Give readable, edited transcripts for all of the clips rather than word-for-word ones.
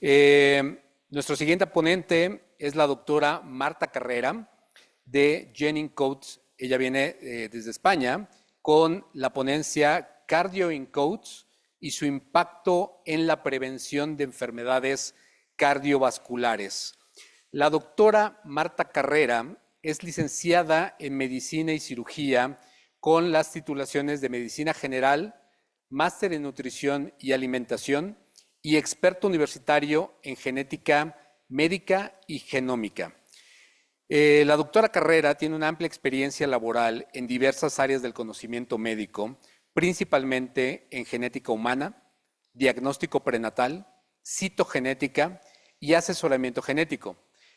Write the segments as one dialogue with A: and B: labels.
A: Nuestro siguiente ponente es la doctora Marta Carrera de Jennings Coates. Ella viene desde España con la ponencia Cardio in Coates y su impacto en la prevención de enfermedades cardiovasculares. La doctora Marta Carrera es licenciada en Medicina y Cirugía con las titulaciones de Medicina General, Máster en Nutrición y Alimentación y experto universitario en Genética Médica y Genómica. La doctora Carrera tiene una amplia experiencia laboral en diversas áreas del conocimiento médico, principalmente en genética humana, diagnóstico prenatal, citogenética y asesoramiento genético,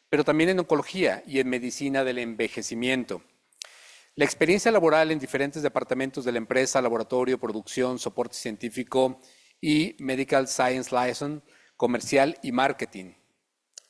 A: pero también en oncología y en medicina del envejecimiento. La experiencia laboral en diferentes departamentos de la empresa, laboratorio, producción, soporte científico y Medical Science Liaison, comercial y marketing.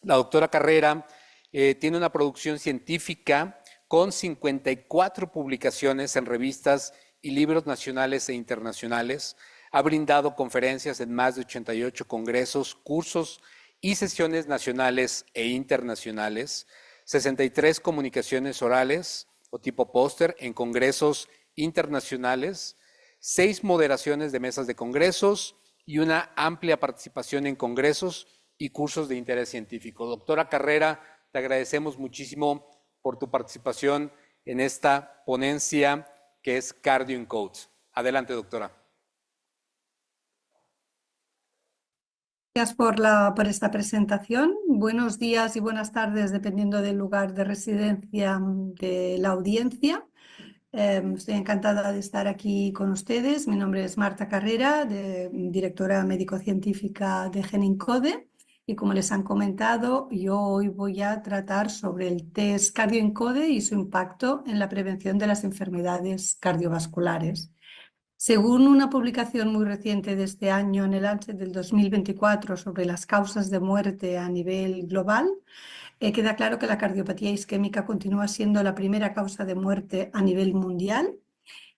A: La doctora Carrera tiene una producción científica con 54 publicaciones en revistas y libros nacionales e internacionales. Ha brindado conferencias en más de 88 congresos, cursos y sesiones nacionales e internacionales, 63 comunicaciones orales o tipo póster en congresos internacionales, 6 moderaciones de mesas de congresos y una amplia participación en congresos y cursos de interés científico. Doctora Carrera, te agradecemos muchísimo por tu participación en esta ponencia que es Cardio in Coates. Adelante, doctora.
B: Gracias por esta presentación. Buenos días y buenas tardes, dependiendo del lugar de residencia de la audiencia. Estoy encantada de estar aquí con ustedes. Mi nombre es Marta Carrera, directora médico-científica de GenIncode. Y como les han comentado, yo hoy voy a tratar sobre el test CardioEncode y su impacto en la prevención de las enfermedades cardiovasculares. Según una publicación muy reciente de este año en el Lancet del 2024 sobre las causas de muerte a nivel global, queda claro que la cardiopatía isquémica continúa siendo la primera causa de muerte a nivel mundial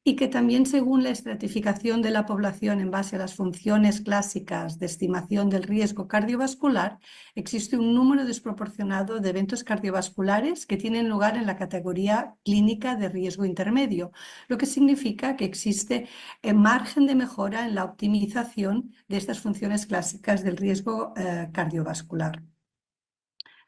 B: y que también, según la estratificación de la población en base a las funciones clásicas de estimación del riesgo cardiovascular, existe un número desproporcionado de eventos cardiovasculares que tienen lugar en la categoría clínica de riesgo intermedio, lo que significa que existe margen de mejora en la optimización de estas funciones clásicas del riesgo cardiovascular.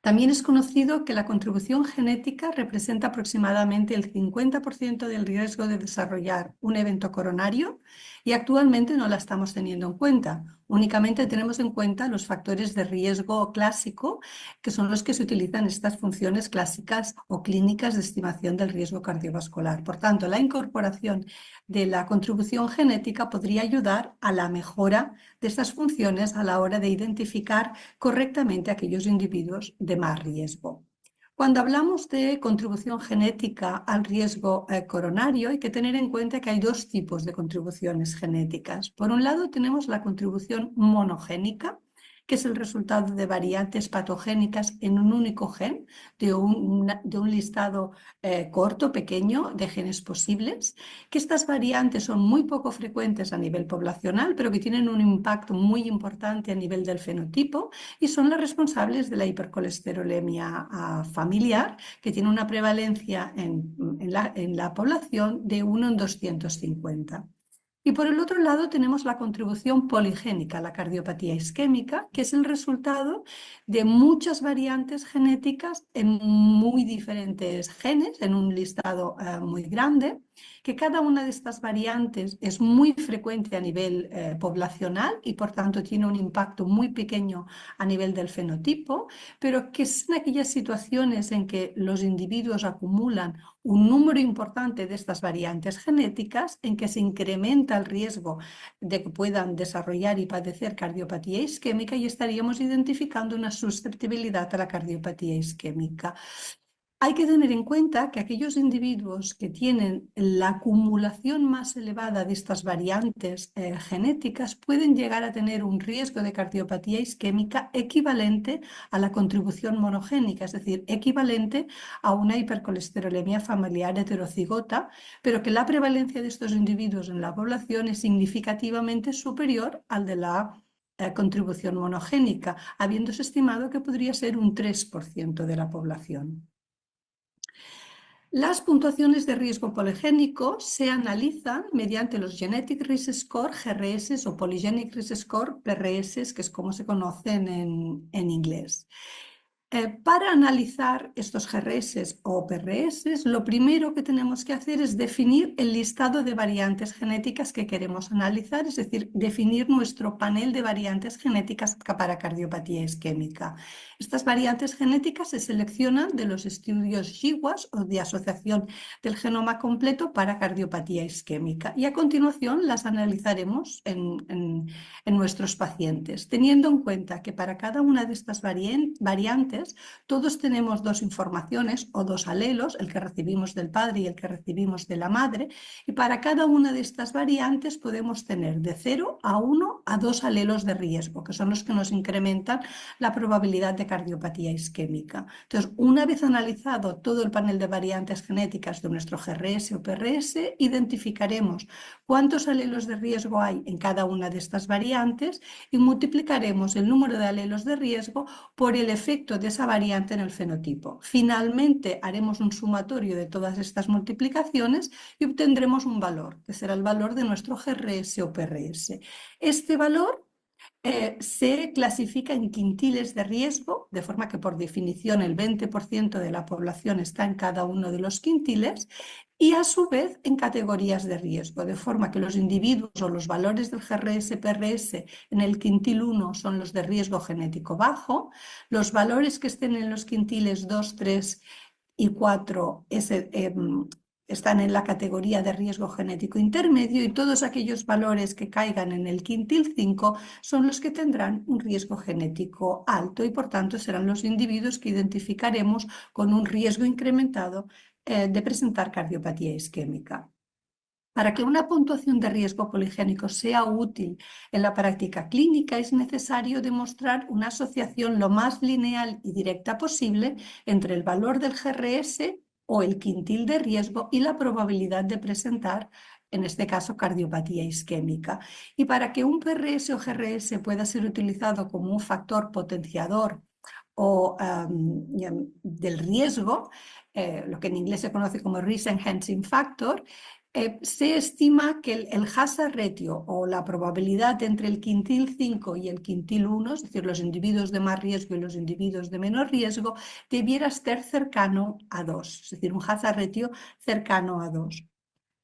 B: También es conocido que la contribución genética representa aproximadamente el 50% del riesgo de desarrollar un evento coronario y actualmente no la estamos teniendo en cuenta. Únicamente tenemos en cuenta los factores de riesgo clásico, que son los que se utilizan en estas funciones clásicas o clínicas de estimación del riesgo cardiovascular. Por tanto, la incorporación de la contribución genética podría ayudar a la mejora de estas funciones a la hora de identificar correctamente a aquellos individuos de más riesgo. Cuando hablamos de contribución genética al riesgo coronario, hay que tener en cuenta que hay dos tipos de contribuciones genéticas. Por un lado, tenemos la contribución monogénica, que es el resultado de variantes patogénicas en un único gen, de un listado corto, pequeño, de genes posibles, que estas variantes son muy poco frecuentes a nivel poblacional, pero que tienen un impacto muy importante a nivel del fenotipo y son las responsables de la hipercolesterolemia familiar, que tiene una prevalencia en la población de 1 en 250. Y por el otro lado tenemos la contribución poligénica, la cardiopatía isquémica, que es el resultado de muchas variantes genéticas en muy diferentes genes, en un listado muy grande, que cada una de estas variantes es muy frecuente a nivel poblacional y por tanto tiene un impacto muy pequeño a nivel del fenotipo, pero que es en aquellas situaciones en que los individuos acumulan un número importante de estas variantes genéticas en que se incrementa el riesgo de que puedan desarrollar y padecer cardiopatía isquémica y estaríamos identificando una susceptibilidad a la cardiopatía isquémica. Hay que tener en cuenta que aquellos individuos que tienen la acumulación más elevada de estas variantes genéticas pueden llegar a tener un riesgo de cardiopatía isquémica equivalente a la contribución monogénica, es decir, equivalente a una hipercolesterolemia familiar heterocigota, pero que la prevalencia de estos individuos en la población es significativamente superior al de la contribución monogénica, habiéndose estimado que podría ser un 3% de la población. Las puntuaciones de riesgo poligénico se analizan mediante los Genetic Risk Score, GRS, o Polygenic Risk Score, PRS, que es como se conocen en inglés. Para analizar estos GRS o PRS, lo primero que tenemos que hacer es definir el listado de variantes genéticas que queremos analizar, es decir, definir nuestro panel de variantes genéticas para cardiopatía isquémica. Estas variantes genéticas se seleccionan de los estudios GWAS o de asociación del genoma completo para cardiopatía isquémica y a continuación las analizaremos en nuestros pacientes, teniendo en cuenta que para cada una de estas variantes todos tenemos dos informaciones o dos alelos, el que recibimos del padre y el que recibimos de la madre, y para cada una de estas variantes podemos tener de 0 a 1 a 2 alelos de riesgo, que son los que nos incrementan la probabilidad de cardiopatía isquémica. Entonces, una vez analizado todo el panel de variantes genéticas de nuestro GRS o PRS, identificaremos cuántos alelos de riesgo hay en cada una de estas variantes y multiplicaremos el número de alelos de riesgo por el efecto de esa variante en el fenotipo. Finalmente haremos un sumatorio de todas estas multiplicaciones y obtendremos un valor, que será el valor de nuestro GRS o PRS. Este valor se clasifica en quintiles de riesgo, de forma que por definición el 20% de la población está en cada uno de los quintiles, y a su vez en categorías de riesgo, de forma que los individuos o los valores del GRS-PRS en el quintil 1 son los de riesgo genético bajo, los valores que estén en los quintiles 2, 3 y 4 están en la categoría de riesgo genético intermedio y todos aquellos valores que caigan en el quintil 5 son los que tendrán un riesgo genético alto y por tanto serán los individuos que identificaremos con un riesgo incrementado de presentar cardiopatía isquémica. Para que una puntuación de riesgo poligénico sea útil en la práctica clínica es necesario demostrar una asociación lo más lineal y directa posible entre el valor del GRS o el quintil de riesgo y la probabilidad de presentar, en este caso, cardiopatía isquémica. Y para que un PRS o GRS pueda ser utilizado como un factor potenciador o del riesgo, lo que en inglés se conoce como Risk Enhancing Factor, se estima que el hazard ratio o la probabilidad entre el quintil 5 y el quintil 1, es decir, los individuos de más riesgo y los individuos de menor riesgo, debiera estar cercano a 2, es decir, un hazard ratio cercano a 2.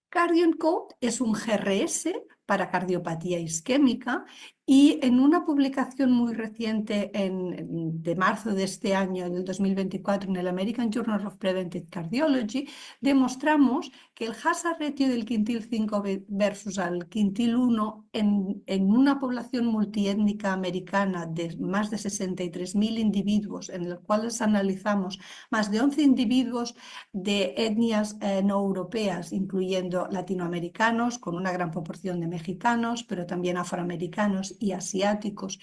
B: CardioEncode es un GRS para cardiopatía isquémica y en una publicación muy reciente de marzo de este año, del 2024, en el American Journal of Preventive Cardiology, demostramos que el hazard ratio del quintil 5 versus al quintil 1 en una población multiétnica americana de más de 63.000 individuos, en los cuales analizamos más de 11 individuos de etnias no europeas, incluyendo latinoamericanos, con una gran proporción de mexicanos, pero también afroamericanos y asiáticos,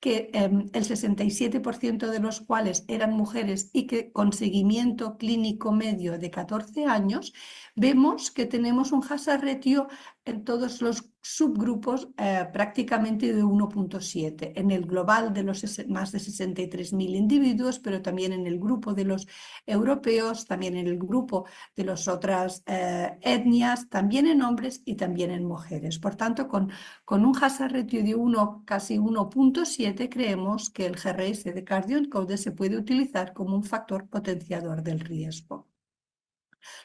B: que el 67% de los cuales eran mujeres y que con seguimiento clínico medio de 14 años, vemos que tenemos un hazard ratio en todos los subgrupos prácticamente de 1.7, en el global de los más de 63.000 individuos, pero también en el grupo de los europeos, también en el grupo de las otras etnias, también en hombres y también en mujeres. Por tanto, con un hazard ratio de 1, casi 1.7, creemos que el GRS de CardioEncode se puede utilizar como un factor potenciador del riesgo.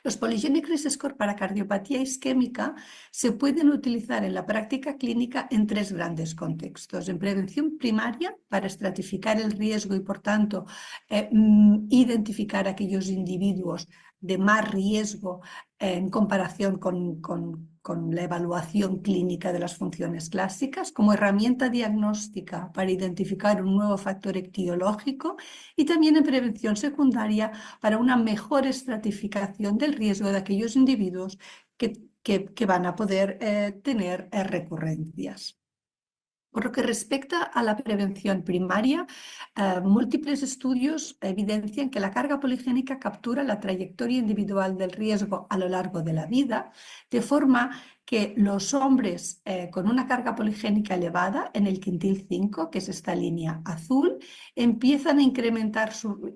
B: Los Polygenic Risk Score para cardiopatía isquémica se pueden utilizar en la práctica clínica en tres grandes contextos. En prevención primaria, para estratificar el riesgo y, por tanto, identificar aquellos individuos de más riesgo en comparación con la evaluación clínica de las funciones clásicas, como herramienta diagnóstica para identificar un nuevo factor etiológico y también en prevención secundaria para una mejor estratificación del riesgo de aquellos individuos que van a poder tener recurrencias. Por lo que respecta a la prevención primaria, múltiples estudios evidencian que la carga poligénica captura la trayectoria individual del riesgo a lo largo de la vida, de forma que los hombres con una carga poligénica elevada en el quintil 5, que es esta línea azul, empiezan a incrementar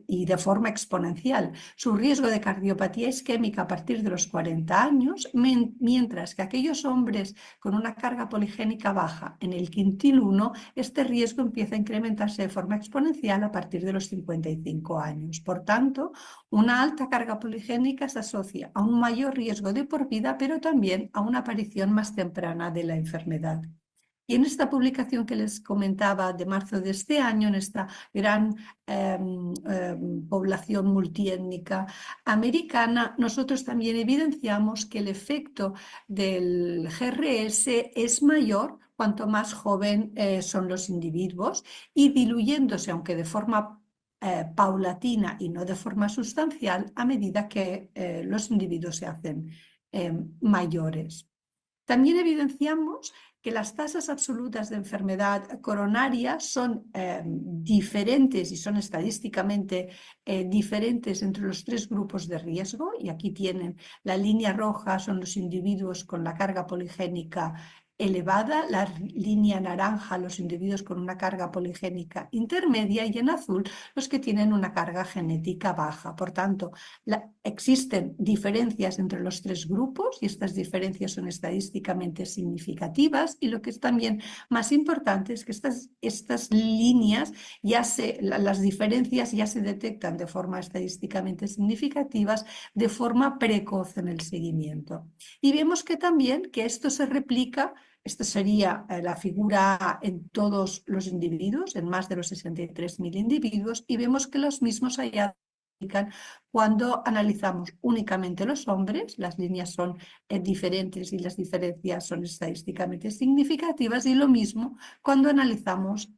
B: y de forma exponencial su riesgo de cardiopatía isquémica a partir de los 40 años, mientras que aquellos hombres con una carga poligénica baja en el quintil 1, este riesgo empieza a incrementarse de forma exponencial a partir de los 55 años. Por tanto, una alta carga poligénica se asocia a un mayor riesgo de por vida, pero también a una aparición más temprana de la enfermedad. Y en esta publicación que les comentaba de marzo de este año, en esta gran población multiétnica americana, nosotros también evidenciamos que el efecto del GRS es mayor cuanto más joven son los individuos y diluyéndose, aunque de forma paulatina y no de forma sustancial, a medida que los individuos se hacen mayores. También evidenciamos que las tasas absolutas de enfermedad coronaria son diferentes y son estadísticamente diferentes entre los 3 grupos de riesgo, y aquí tienen la línea roja, son los individuos con la carga poligénica elevada, la línea naranja los individuos con una carga poligénica intermedia y en azul los que tienen una carga genética baja. Por tanto, existen diferencias entre los 3 grupos y estas diferencias son estadísticamente significativas, y lo que es también más importante es que estas líneas las diferencias ya se detectan de forma estadísticamente significativas de forma precoz en el seguimiento. Y vemos que también que esto se replica. Esta sería la figura A en todos los individuos, en más de los 63.000 individuos, y vemos que los mismos hallazgos cuando analizamos únicamente los hombres. Las líneas son diferentes y las diferencias son estadísticamente significativas, y lo mismo cuando analizamos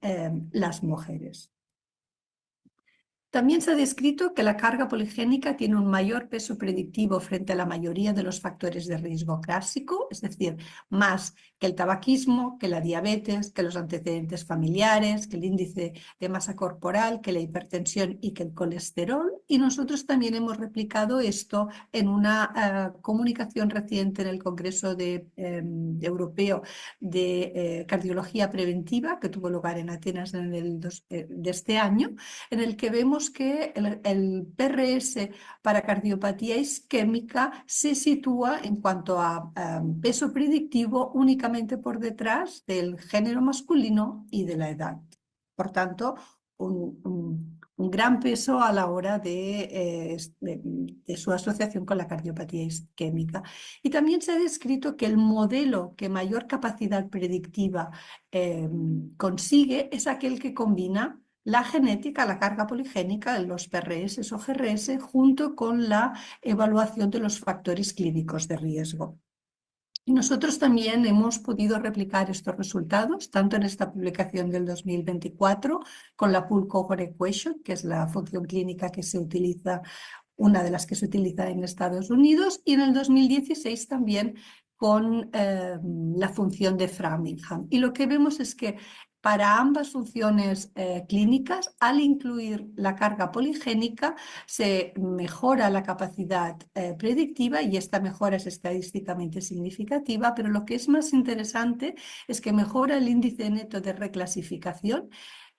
B: las mujeres. También se ha descrito que la carga poligénica tiene un mayor peso predictivo frente a la mayoría de los factores de riesgo clásico, es decir, más que el tabaquismo, que la diabetes, que los antecedentes familiares, que el índice de masa corporal, que la hipertensión y que el colesterol. Y nosotros también hemos replicado esto en una comunicación reciente en el Congreso Europeo de Cardiología Preventiva, que tuvo lugar en Atenas de este año, en el que vemos que el PRS para cardiopatía isquémica se sitúa en cuanto a peso predictivo únicamente por detrás del género masculino y de la edad. Por tanto, un gran peso a la hora de su asociación con la cardiopatía isquémica. Y también se ha descrito que el modelo que mayor capacidad predictiva consigue es aquel que combina la genética, la carga poligénica, los PRS o GRS, junto con la evaluación de los factores clínicos de riesgo. Y nosotros también hemos podido replicar estos resultados, tanto en esta publicación del 2024, con la Pooled Cohort Equation, que es la función clínica que se utiliza, una de las que se utiliza en Estados Unidos, y en el 2016 también con la función de Framingham. Y lo que vemos es que para ambas funciones clínicas, al incluir la carga poligénica, se mejora la capacidad predictiva, y esta mejora es estadísticamente significativa, pero lo que es más interesante es que mejora el índice neto de reclasificación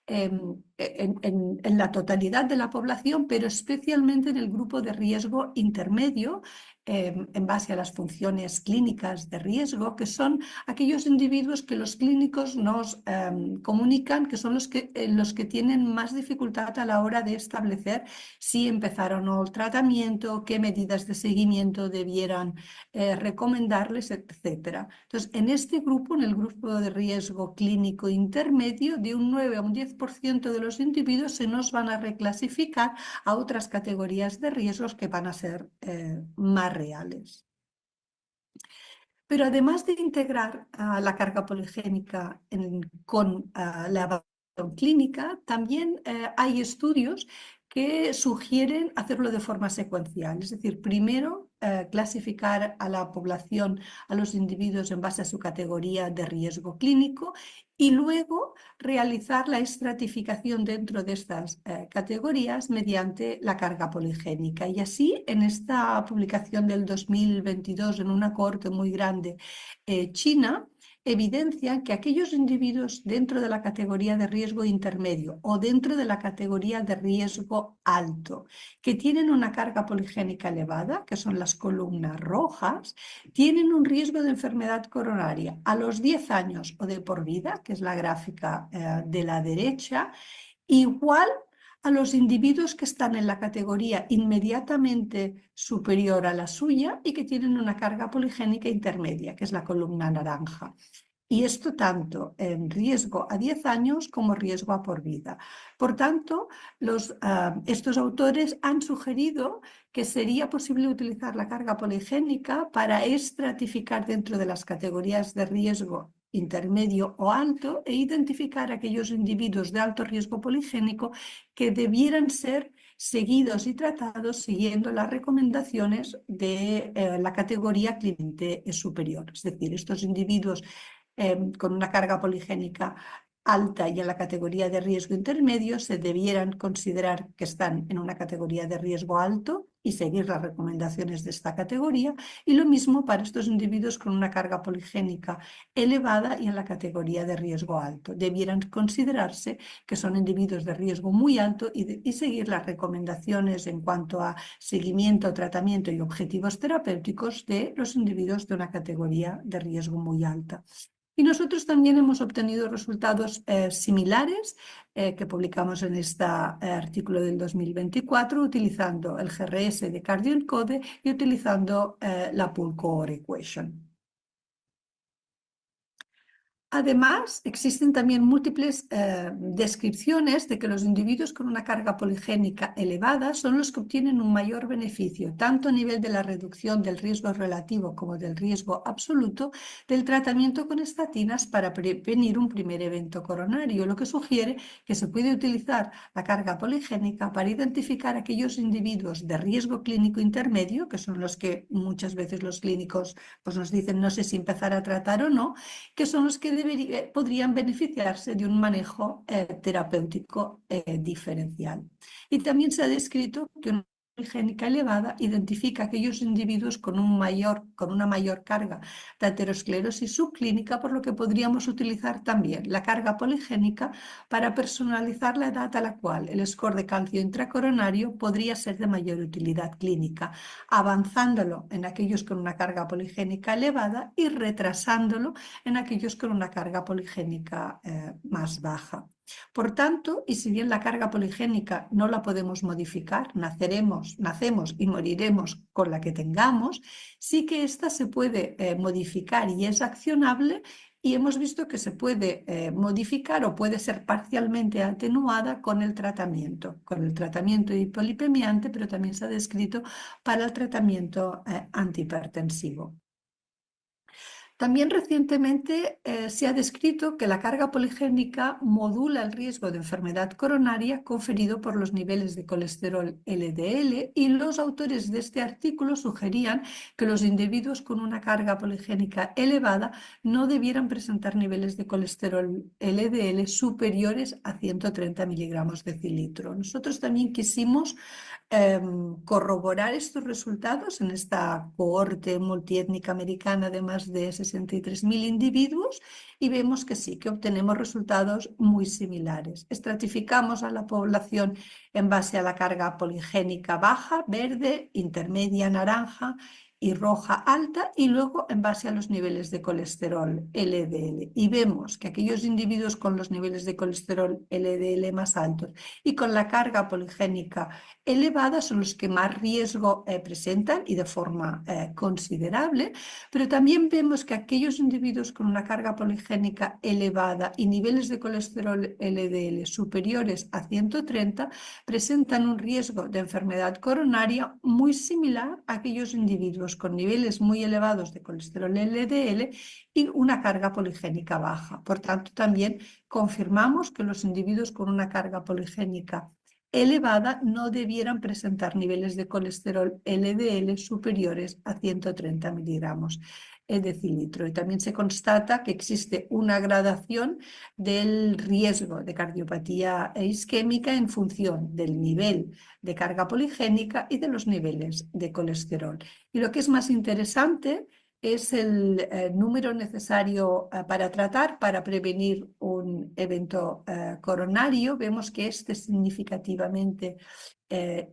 B: en la totalidad de la población, pero especialmente en el grupo de riesgo intermedio, en base a las funciones clínicas de riesgo, que son aquellos individuos que los clínicos nos comunican que son los que tienen más dificultad a la hora de establecer si empezar o no el tratamiento, qué medidas de seguimiento debieran recomendarles, etc. Entonces, en este grupo, en el grupo de riesgo clínico intermedio, de un 9 a un 10% de los individuos se nos van a reclasificar a otras categorías de riesgos que van a ser más reales. Pero además de integrar la carga poligénica con la evaluación clínica, también hay estudios que sugieren hacerlo de forma secuencial. Es decir, primero clasificar a la población, a los individuos en base a su categoría de riesgo clínico y luego realizar la estratificación dentro de estas categorías mediante la carga poligénica. Y así, en esta publicación del 2022, en una cohorte muy grande china, evidencian que aquellos individuos dentro de la categoría de riesgo intermedio o dentro de la categoría de riesgo alto, que tienen una carga poligénica elevada, que son las columnas rojas, tienen un riesgo de enfermedad coronaria a los 10 años o de por vida, que es la gráfica de la derecha, igual a los individuos que están en la categoría inmediatamente superior a la suya y que tienen una carga poligénica intermedia, que es la columna naranja. Y esto tanto en riesgo a 10 años como riesgo a por vida. Por tanto, estos autores han sugerido que sería posible utilizar la carga poligénica para estratificar dentro de las categorías de riesgo intermedio o alto e identificar aquellos individuos de alto riesgo poligénico que debieran ser seguidos y tratados siguiendo las recomendaciones de la categoría cliente superior. Es decir, estos individuos con una carga poligénica alta y en la categoría de riesgo intermedio se debieran considerar que están en una categoría de riesgo alto y seguir las recomendaciones de esta categoría, y lo mismo para estos individuos con una carga poligénica elevada y en la categoría de riesgo alto. Debieran considerarse que son individuos de riesgo muy alto y seguir las recomendaciones en cuanto a seguimiento, tratamiento y objetivos terapéuticos de los individuos de una categoría de riesgo muy alta. Y nosotros también hemos obtenido resultados similares que publicamos en este artículo del 2024 utilizando el GRS de CardioEncode y utilizando la Pool Cohort Equation. Además, existen también múltiples descripciones de que los individuos con una carga poligénica elevada son los que obtienen un mayor beneficio, tanto a nivel de la reducción del riesgo relativo como del riesgo absoluto del tratamiento con estatinas para prevenir un primer evento coronario, lo que sugiere que se puede utilizar la carga poligénica para identificar aquellos individuos de riesgo clínico intermedio, que son los que muchas veces los clínicos pues, nos dicen no sé si empezar a tratar o no, que son los que podrían beneficiarse de un manejo terapéutico diferencial. Y también se ha descrito que una poligénica elevada identifica aquellos individuos con una mayor carga de aterosclerosis subclínica, por lo que podríamos utilizar también la carga poligénica para personalizar la edad a la cual el score de calcio intracoronario podría ser de mayor utilidad clínica, avanzándolo en aquellos con una carga poligénica elevada y retrasándolo en aquellos con una carga poligénica más baja. Por tanto, y si bien la carga poligénica no la podemos modificar, nacemos y moriremos con la que tengamos, sí que esta se puede modificar y es accionable, y hemos visto que se puede modificar o puede ser parcialmente atenuada con el tratamiento hipolipemiante, pero también se ha descrito para el tratamiento antihipertensivo. También recientemente se ha descrito que la carga poligénica modula el riesgo de enfermedad coronaria conferido por los niveles de colesterol LDL, y los autores de este artículo sugerían que los individuos con una carga poligénica elevada no debieran presentar niveles de colesterol LDL superiores a 130 miligramos decilitro. Nosotros también quisimos corroborar estos resultados en esta cohorte multiétnica americana de más de 63.000 individuos, y vemos que sí, que obtenemos resultados muy similares. Estratificamos a la población en base a la carga poligénica baja, verde, intermedia, naranja y roja alta, y luego en base a los niveles de colesterol LDL. Y vemos que aquellos individuos con los niveles de colesterol LDL más altos y con la carga poligénica elevada son los que más riesgo presentan y de forma considerable, pero también vemos que aquellos individuos con una carga poligénica elevada y niveles de colesterol LDL superiores a 130 presentan un riesgo de enfermedad coronaria muy similar a aquellos individuos con niveles muy elevados de colesterol LDL y una carga poligénica baja. Por tanto, también confirmamos que los individuos con una carga poligénica elevada no debieran presentar niveles de colesterol LDL superiores a 130 miligramos de decilitro. Y también se constata que existe una gradación del riesgo de cardiopatía isquémica en función del nivel de carga poligénica y de los niveles de colesterol. Y lo que es más interesante es el número necesario para tratar, para prevenir un evento coronario. Vemos que este es significativamente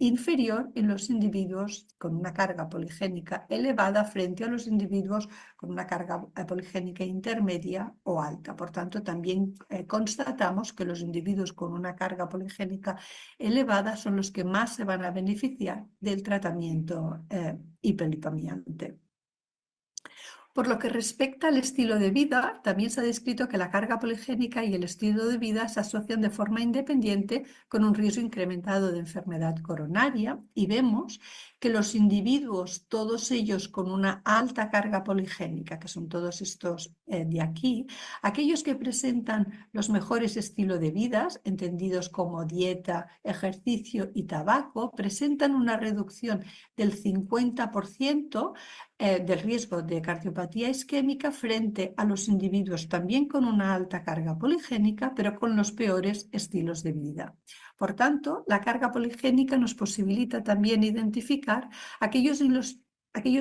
B: inferior en los individuos con una carga poligénica elevada frente a los individuos con una carga poligénica intermedia o alta. Por tanto, también constatamos que los individuos con una carga poligénica elevada son los que más se van a beneficiar del tratamiento hiperlipemiante. Por lo que respecta al estilo de vida, también se ha descrito que la carga poligénica y el estilo de vida se asocian de forma independiente con un riesgo incrementado de enfermedad coronaria y vemos que los individuos, todos ellos con una alta carga poligénica, que son todos estos de aquí, aquellos que presentan los mejores estilos de vida, entendidos como dieta, ejercicio y tabaco, presentan una reducción del 50% del riesgo de cardiopatía isquémica frente a los individuos también con una alta carga poligénica, pero con los peores estilos de vida. Por tanto, la carga poligénica nos posibilita también identificar aquellos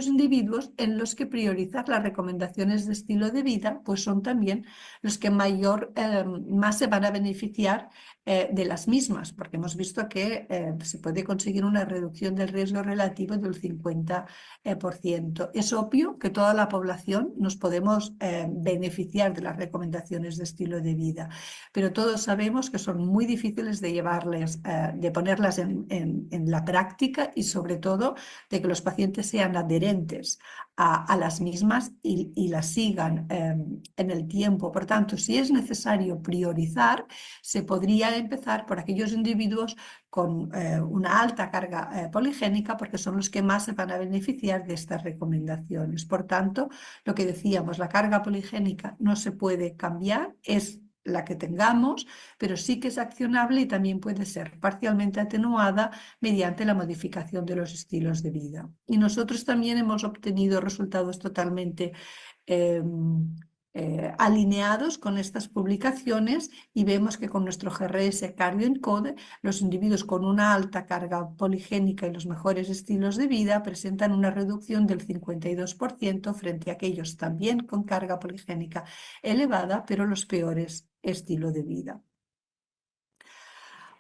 B: individuos en los que priorizar las recomendaciones de estilo de vida, pues son también los que más se van a beneficiar de las mismas, porque hemos visto que se puede conseguir una reducción del riesgo relativo del 50%. Es obvio que toda la población nos podemos beneficiar de las recomendaciones de estilo de vida, pero todos sabemos que son muy difíciles de llevarles, de ponerlas en la práctica y sobre todo de que los pacientes sean adherentes a las mismas y las sigan en el tiempo. Por tanto, si es necesario priorizar, se podría empezar por aquellos individuos con una alta carga poligénica porque son los que más se van a beneficiar de estas recomendaciones. Por tanto, lo que decíamos, la carga poligénica no se puede cambiar, es la que tengamos, pero sí que es accionable y también puede ser parcialmente atenuada mediante la modificación de los estilos de vida. Y nosotros también hemos obtenido resultados totalmente alineados con estas publicaciones y vemos que con nuestro GRS Cardio Encode los individuos con una alta carga poligénica y los mejores estilos de vida presentan una reducción del 52% frente a aquellos también con carga poligénica elevada, pero los peores estilos de vida.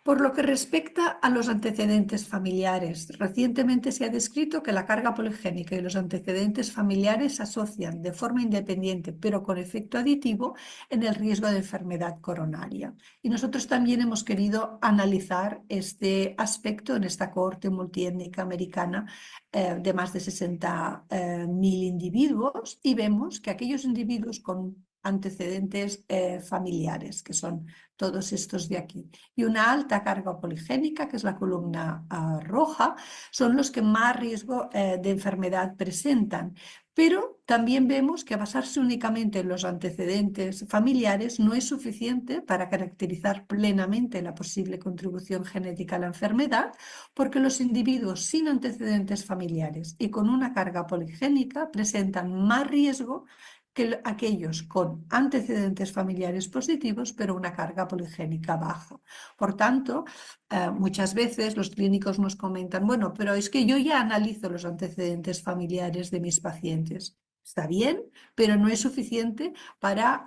B: Por lo que respecta a los antecedentes familiares, recientemente se ha descrito que la carga poligénica y los antecedentes familiares se asocian de forma independiente, pero con efecto aditivo, en el riesgo de enfermedad coronaria. Y nosotros también hemos querido analizar este aspecto en esta cohorte multiétnica americana de más de 60.000 individuos y vemos que aquellos individuos con antecedentes familiares, que son todos estos de aquí, y una alta carga poligénica, que es la columna roja, son los que más riesgo de enfermedad presentan. Pero también vemos que basarse únicamente en los antecedentes familiares no es suficiente para caracterizar plenamente la posible contribución genética a la enfermedad, porque los individuos sin antecedentes familiares y con una carga poligénica presentan más riesgo que aquellos con antecedentes familiares positivos, pero una carga poligénica baja. Por tanto, muchas veces los clínicos nos comentan, bueno, pero es que yo ya analizo los antecedentes familiares de mis pacientes. Está bien, pero no es suficiente para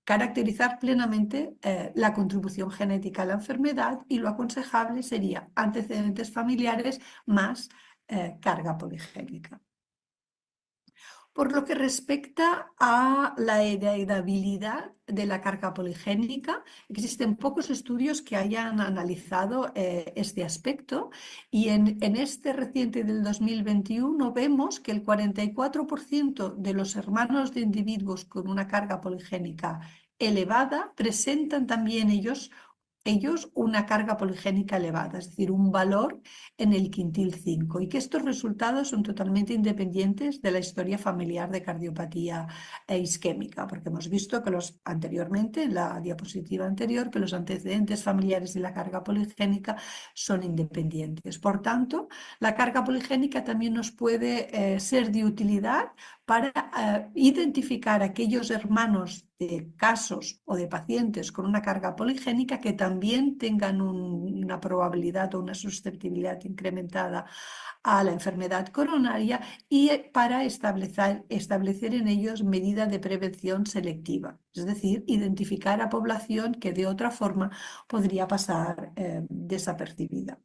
B: caracterizar plenamente la contribución genética a la enfermedad y lo aconsejable sería antecedentes familiares más carga poligénica. Por lo que respecta a la heredabilidad de la carga poligénica, existen pocos estudios que hayan analizado este aspecto y en este reciente del 2021 vemos que el 44% de los hermanos de individuos con una carga poligénica elevada presentan también ellos ellos una carga poligénica elevada, es decir, un valor en el quintil 5, y que estos resultados son totalmente independientes de la historia familiar de cardiopatía isquémica, porque hemos visto que anteriormente, en la diapositiva anterior, que los antecedentes familiares y la carga poligénica son independientes. Por tanto, la carga poligénica también nos puede ser de utilidad para identificar aquellos hermanos de casos o de pacientes con una carga poligénica que también tengan una probabilidad o una susceptibilidad incrementada a la enfermedad coronaria, y para establecer en ellos medidas de prevención selectiva, es decir, identificar a población que de otra forma podría pasar desapercibida.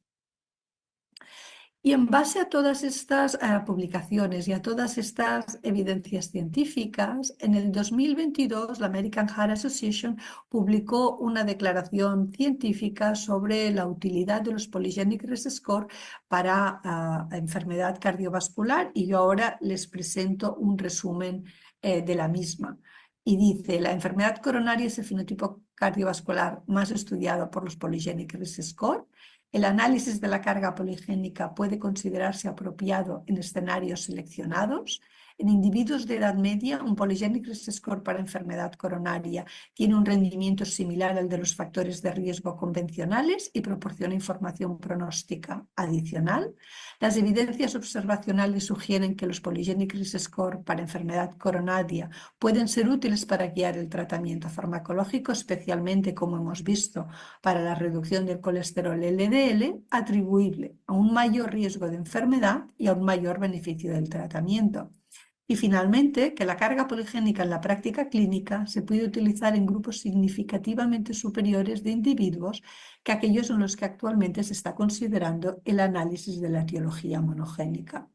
B: Y en base a todas estas publicaciones y a todas estas evidencias científicas, en el 2022 la American Heart Association publicó una declaración científica sobre la utilidad de los Polygenic Risk Score para enfermedad cardiovascular, y yo ahora les presento un resumen de la misma. Y dice: la enfermedad coronaria es el fenotipo cardiovascular más estudiado por los Polygenic Risk Score. El análisis de la carga poligénica puede considerarse apropiado en escenarios seleccionados. En individuos de edad media, un Polygenic Risk Score para enfermedad coronaria tiene un rendimiento similar al de los factores de riesgo convencionales y proporciona información pronóstica adicional. Las evidencias observacionales sugieren que los Polygenic Risk Score para enfermedad coronaria pueden ser útiles para guiar el tratamiento farmacológico, especialmente, como hemos visto, para la reducción del colesterol LDL, atribuible a un mayor riesgo de enfermedad y a un mayor beneficio del tratamiento. Y finalmente, que la carga poligénica en la práctica clínica se puede utilizar en grupos significativamente superiores de individuos que aquellos en los que actualmente se está considerando el análisis de la etiología monogénica.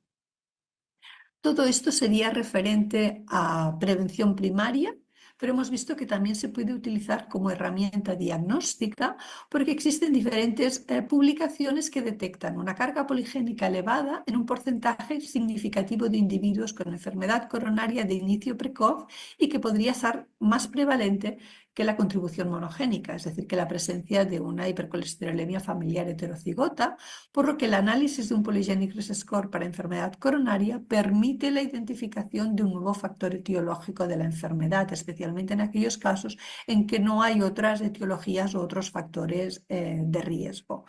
B: Todo esto sería referente a prevención primaria, pero hemos visto que también se puede utilizar como herramienta diagnóstica, porque existen diferentes publicaciones que detectan una carga poligénica elevada en un porcentaje significativo de individuos con enfermedad coronaria de inicio precoz, y que podría ser más prevalente que la contribución monogénica, es decir, que la presencia de una hipercolesterolemia familiar heterocigota, por lo que el análisis de un Polygenic Risk Score para enfermedad coronaria permite la identificación de un nuevo factor etiológico de la enfermedad, especialmente en aquellos casos en que no hay otras etiologías o otros factores de riesgo.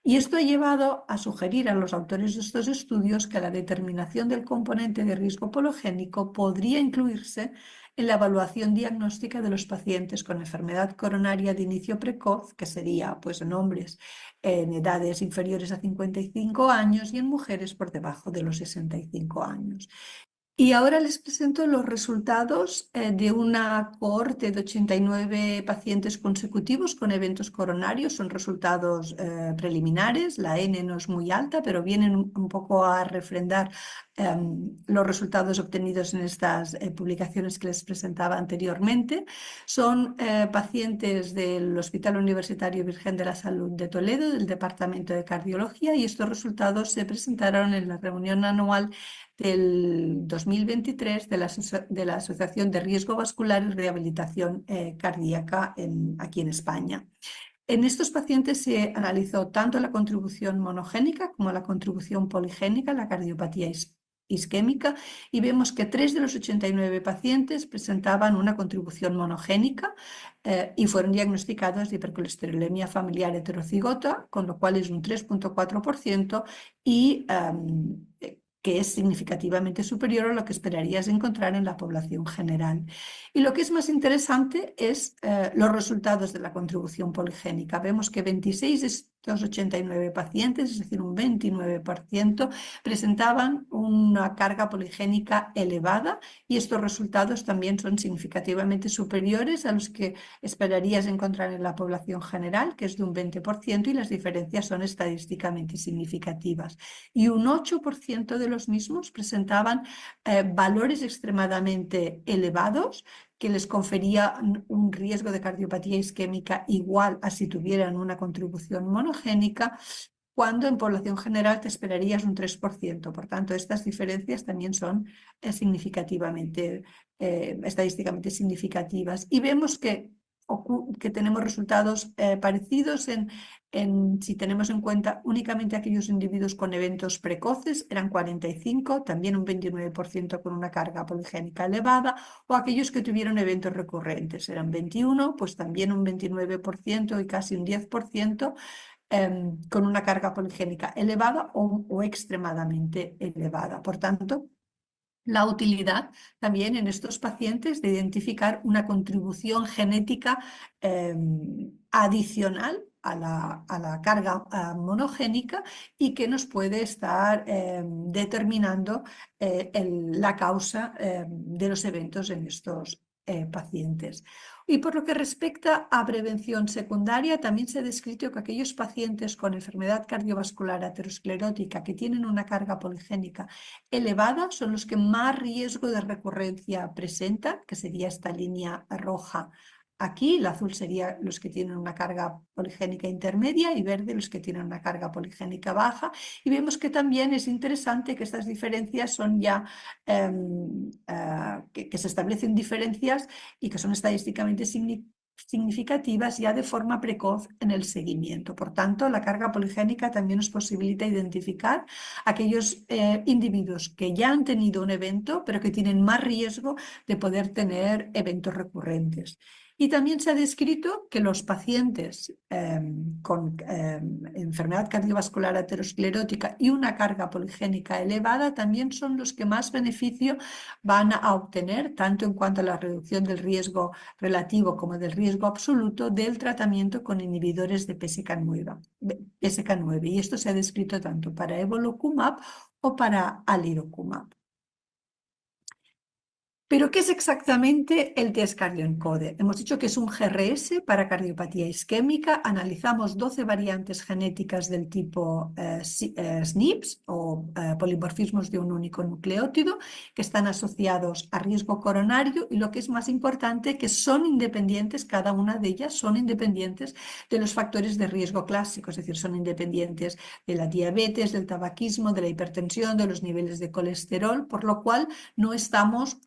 B: Y esto ha llevado a sugerir a los autores de estos estudios que la determinación del componente de riesgo pologénico podría incluirse en la evaluación diagnóstica de los pacientes con enfermedad coronaria de inicio precoz, que sería pues, en hombres en edades inferiores a 55 años y en mujeres por debajo de los 65 años. Y ahora les presento los resultados de una cohorte de 89 pacientes consecutivos con eventos coronarios. Son resultados preliminares, la N no es muy alta, pero vienen un poco a refrendar los resultados obtenidos en estas publicaciones que les presentaba anteriormente. Son pacientes del Hospital Universitario Virgen de la Salud de Toledo, del Departamento de Cardiología, y estos resultados se presentaron en la reunión anual del 2023 de la Asociación de Riesgo Vascular y Rehabilitación Cardíaca aquí en España. En estos pacientes se analizó tanto la contribución monogénica como la contribución poligénica, la cardiopatía isquémica, y vemos que 3 de los 89 pacientes presentaban una contribución monogénica y fueron diagnosticados de hipercolesterolemia familiar heterocigota, con lo cual es un 3,4%, y que es significativamente superior a lo que esperarías encontrar en la población general. Y lo que es más interesante es los resultados de la contribución poligénica. Vemos que 26 de estos 89 pacientes, es decir, un 29%, presentaban una carga poligénica elevada, y estos resultados también son significativamente superiores a los que esperarías encontrar en la población general, que es de un 20%, y las diferencias son estadísticamente significativas. Y un 8% de los mismos presentaban valores extremadamente elevados, que les confería un riesgo de cardiopatía isquémica igual a si tuvieran una contribución monogénica, cuando en población general te esperarías un 3%. Por tanto, estas diferencias también son estadísticamente significativas. Y vemos que que tenemos resultados parecidos si tenemos en cuenta únicamente aquellos individuos con eventos precoces, eran 45, también un 29% con una carga poligénica elevada, o aquellos que tuvieron eventos recurrentes, eran 21, pues también un 29% y casi un 10% con una carga poligénica elevada o extremadamente elevada. Por tanto, la utilidad también en estos pacientes de identificar una contribución genética adicional a la carga monogénica y que nos puede estar determinando la causa de los eventos en estos pacientes. Y por lo que respecta a prevención secundaria, también se ha descrito que aquellos pacientes con enfermedad cardiovascular aterosclerótica que tienen una carga poligénica elevada son los que más riesgo de recurrencia presentan, que sería esta línea roja aquí. El azul sería los que tienen una carga poligénica intermedia y verde los que tienen una carga poligénica baja. Y vemos que también es interesante que estas diferencias son ya, que se establecen diferencias y que son estadísticamente significativas ya de forma precoz en el seguimiento. Por tanto, la carga poligénica también nos posibilita identificar aquellos individuos que ya han tenido un evento, pero que tienen más riesgo de poder tener eventos recurrentes. Y también se ha descrito que los pacientes con enfermedad cardiovascular aterosclerótica y una carga poligénica elevada también son los que más beneficio van a obtener, tanto en cuanto a la reducción del riesgo relativo como del riesgo absoluto del tratamiento con inhibidores de PSK9. Y esto se ha descrito tanto para evolocumab o para alirocumab. ¿Pero qué es exactamente el test CardioEncoder? Hemos dicho que es un GRS para cardiopatía isquémica. Analizamos 12 variantes genéticas del tipo SNPs o polimorfismos de un único nucleótido que están asociados a riesgo coronario y lo que es más importante, que son independientes, cada una de ellas son independientes de los factores de riesgo clásicos, es decir, son independientes de la diabetes, del tabaquismo, de la hipertensión, de los niveles de colesterol, por lo cual no estamos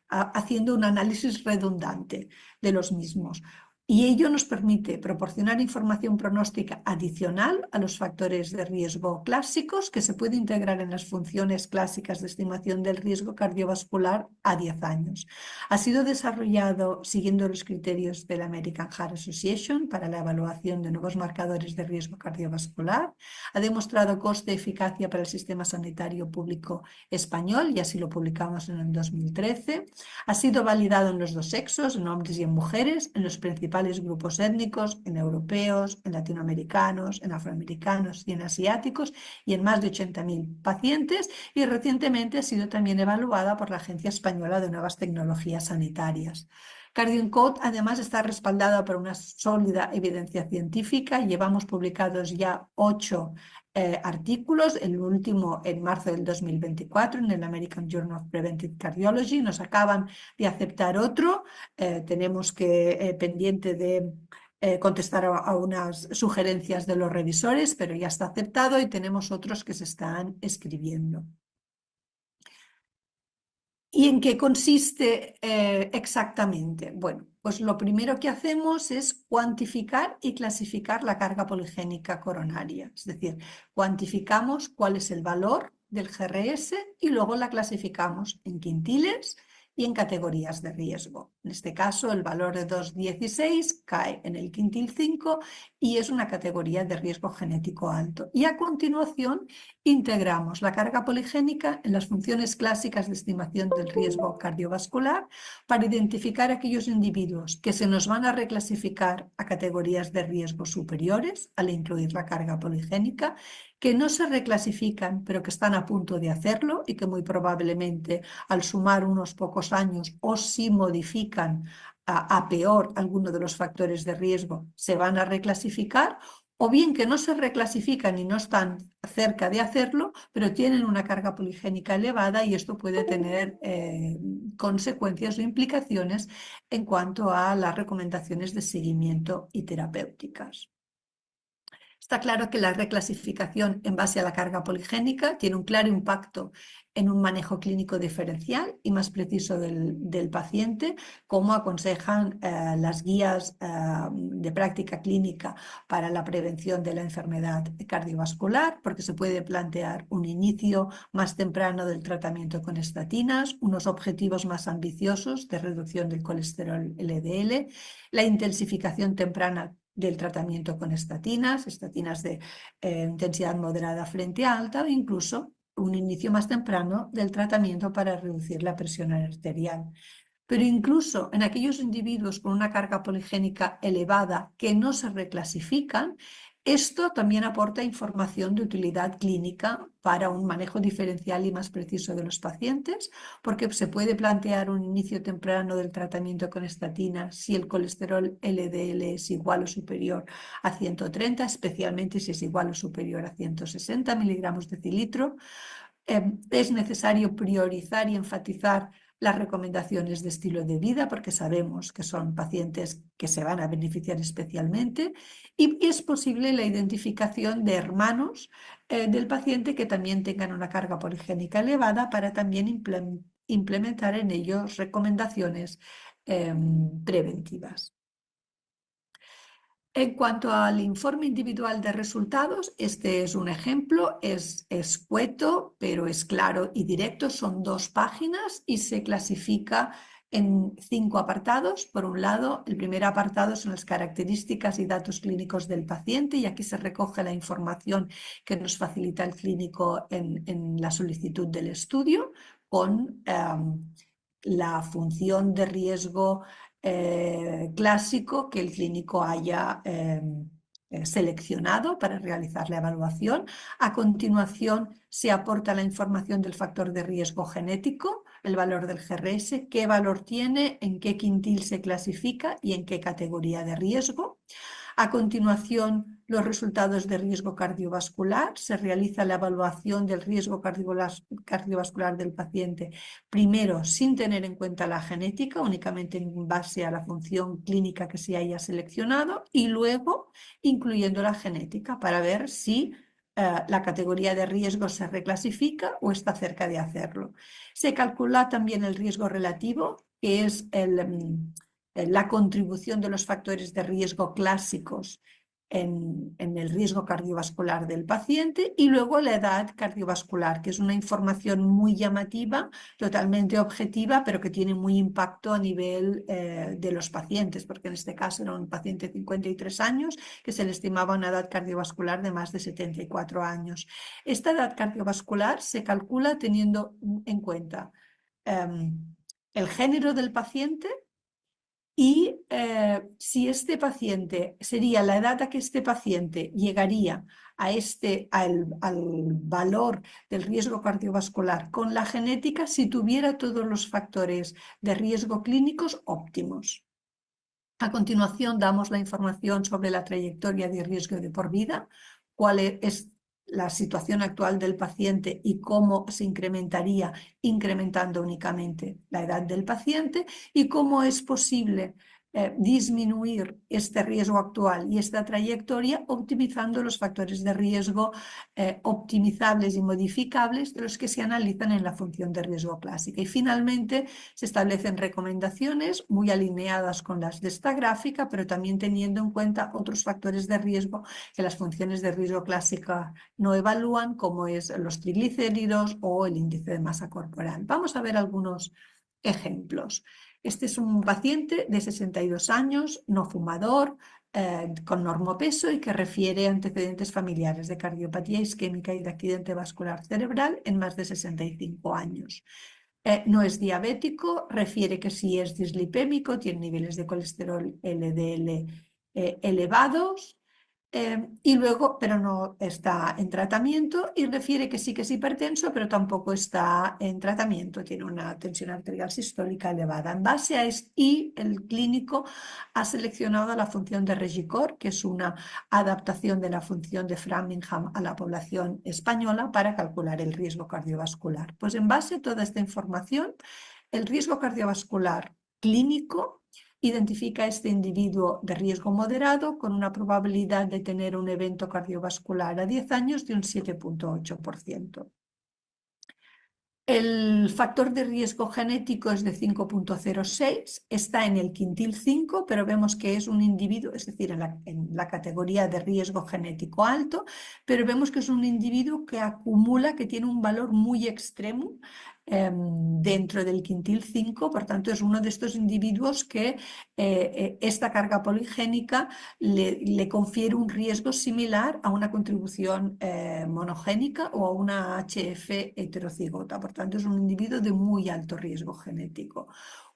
B: haciendo un análisis redundante de los mismos. Y ello nos permite proporcionar información pronóstica adicional a los factores de riesgo clásicos que se puede integrar en las funciones clásicas de estimación del riesgo cardiovascular a 10 años. Ha sido desarrollado siguiendo los criterios de la American Heart Association para la evaluación de nuevos marcadores de riesgo cardiovascular. Ha demostrado coste-eficacia para el sistema sanitario público español y así lo publicamos en el 2013. Ha sido validado en los dos sexos, en hombres y en mujeres, en los principales grupos étnicos, en europeos, en latinoamericanos, en afroamericanos y en asiáticos y en más de 80.000 pacientes, y recientemente ha sido también evaluada por la Agencia Española de Nuevas Tecnologías Sanitarias. CardioEncode además está respaldado por una sólida evidencia científica. Llevamos publicados ya 8 artículos, el último en marzo del 2024 en el American Journal of Preventive Cardiology. Nos acaban de aceptar otro, tenemos que pendiente de contestar a unas sugerencias de los revisores, pero ya está aceptado y tenemos otros que se están escribiendo. ¿Y en qué consiste exactamente? Bueno, pues lo primero que hacemos es cuantificar y clasificar la carga poligénica coronaria. Es decir, cuantificamos cuál es el valor del GRS y luego la clasificamos en quintiles y en categorías de riesgo. En este caso, el valor de 2,16 cae en el quintil 5 y es una categoría de riesgo genético alto. Y a continuación, integramos la carga poligénica en las funciones clásicas de estimación del riesgo cardiovascular para identificar aquellos individuos que se nos van a reclasificar a categorías de riesgo superiores al incluir la carga poligénica, que no se reclasifican pero que están a punto de hacerlo y que muy probablemente al sumar unos pocos años o si modifican a peor alguno de los factores de riesgo se van a reclasificar, o bien que no se reclasifican y no están cerca de hacerlo, pero tienen una carga poligénica elevada y esto puede tener consecuencias o implicaciones en cuanto a las recomendaciones de seguimiento y terapéuticas. Está claro que la reclasificación en base a la carga poligénica tiene un claro impacto en un manejo clínico diferencial y más preciso del paciente, como aconsejan las guías de práctica clínica para la prevención de la enfermedad cardiovascular, porque se puede plantear un inicio más temprano del tratamiento con estatinas, unos objetivos más ambiciosos de reducción del colesterol LDL, la intensificación temprana del tratamiento con estatinas de intensidad moderada frente a alta, o incluso un inicio más temprano del tratamiento para reducir la presión arterial. Pero incluso en aquellos individuos con una carga poligénica elevada que no se reclasifican, esto también aporta información de utilidad clínica para un manejo diferencial y más preciso de los pacientes, porque se puede plantear un inicio temprano del tratamiento con estatina si el colesterol LDL es igual o superior a 130, especialmente si es igual o superior a 160 miligramos decilitro. Es necesario priorizar y enfatizar las recomendaciones de estilo de vida porque sabemos que son pacientes que se van a beneficiar especialmente, y es posible la identificación de hermanos del paciente que también tengan una carga poligénica elevada para también implementar en ellos recomendaciones preventivas. En cuanto al informe individual de resultados, este es un ejemplo, es escueto, pero es claro y directo, son 2 páginas y se clasifica en 5 apartados. Por un lado, el primer apartado son las características y datos clínicos del paciente, y aquí se recoge la información que nos facilita el clínico en la solicitud del estudio, con la función de riesgo clásico que el clínico haya seleccionado para realizar la evaluación. A continuación se aporta la información del factor de riesgo genético, el valor del GRS, qué valor tiene, en qué quintil se clasifica y en qué categoría de riesgo. A continuación, los resultados de riesgo cardiovascular. Se realiza la evaluación del riesgo cardiovascular del paciente, primero sin tener en cuenta la genética, únicamente en base a la función clínica que se haya seleccionado, y luego incluyendo la genética para ver si la categoría de riesgo se reclasifica o está cerca de hacerlo. Se calcula también el riesgo relativo, que es la contribución de los factores de riesgo clásicos en el riesgo cardiovascular del paciente, y luego la edad cardiovascular, que es una información muy llamativa, totalmente objetiva, pero que tiene muy impacto a nivel de los pacientes, porque en este caso era un paciente de 53 años que se le estimaba una edad cardiovascular de más de 74 años. Esta edad cardiovascular se calcula teniendo en cuenta el género del paciente, y si este paciente, sería la edad a que este paciente llegaría al valor del riesgo cardiovascular con la genética si tuviera todos los factores de riesgo clínicos óptimos. A continuación damos la información sobre la trayectoria de riesgo de por vida, cuál es la situación actual del paciente y cómo se incrementaría incrementando únicamente la edad del paciente, y cómo es posible disminuir este riesgo actual y esta trayectoria optimizando los factores de riesgo optimizables y modificables de los que se analizan en la función de riesgo clásica. Y finalmente se establecen recomendaciones muy alineadas con las de esta gráfica, pero también teniendo en cuenta otros factores de riesgo que las funciones de riesgo clásica no evalúan, como es los triglicéridos o el índice de masa corporal. Vamos a ver algunos ejemplos. Este es un paciente de 62 años, no fumador, con normopeso, y que refiere antecedentes familiares de cardiopatía isquémica y de accidente vascular cerebral en más de 65 años. No es diabético, refiere que sí es dislipémico, tiene niveles de colesterol LDL elevados, y luego, pero no está en tratamiento, y refiere que sí que es hipertenso, pero tampoco está en tratamiento, tiene una tensión arterial sistólica elevada. En base a esto, y el clínico ha seleccionado la función de Regicor, que es una adaptación de la función de Framingham a la población española para calcular el riesgo cardiovascular. Pues en base a toda esta información, el riesgo cardiovascular clínico identifica a este individuo de riesgo moderado con una probabilidad de tener un evento cardiovascular a 10 años de un 7,8%. El factor de riesgo genético es de 5,06, está en el quintil 5, pero vemos que es un individuo, es decir, en la categoría de riesgo genético alto, pero vemos que es un individuo que acumula, que tiene un valor muy extremo dentro del quintil 5, por tanto es uno de estos individuos que esta carga poligénica le confiere un riesgo similar a una contribución monogénica o a una HF heterocigota. Por tanto, es un individuo de muy alto riesgo genético.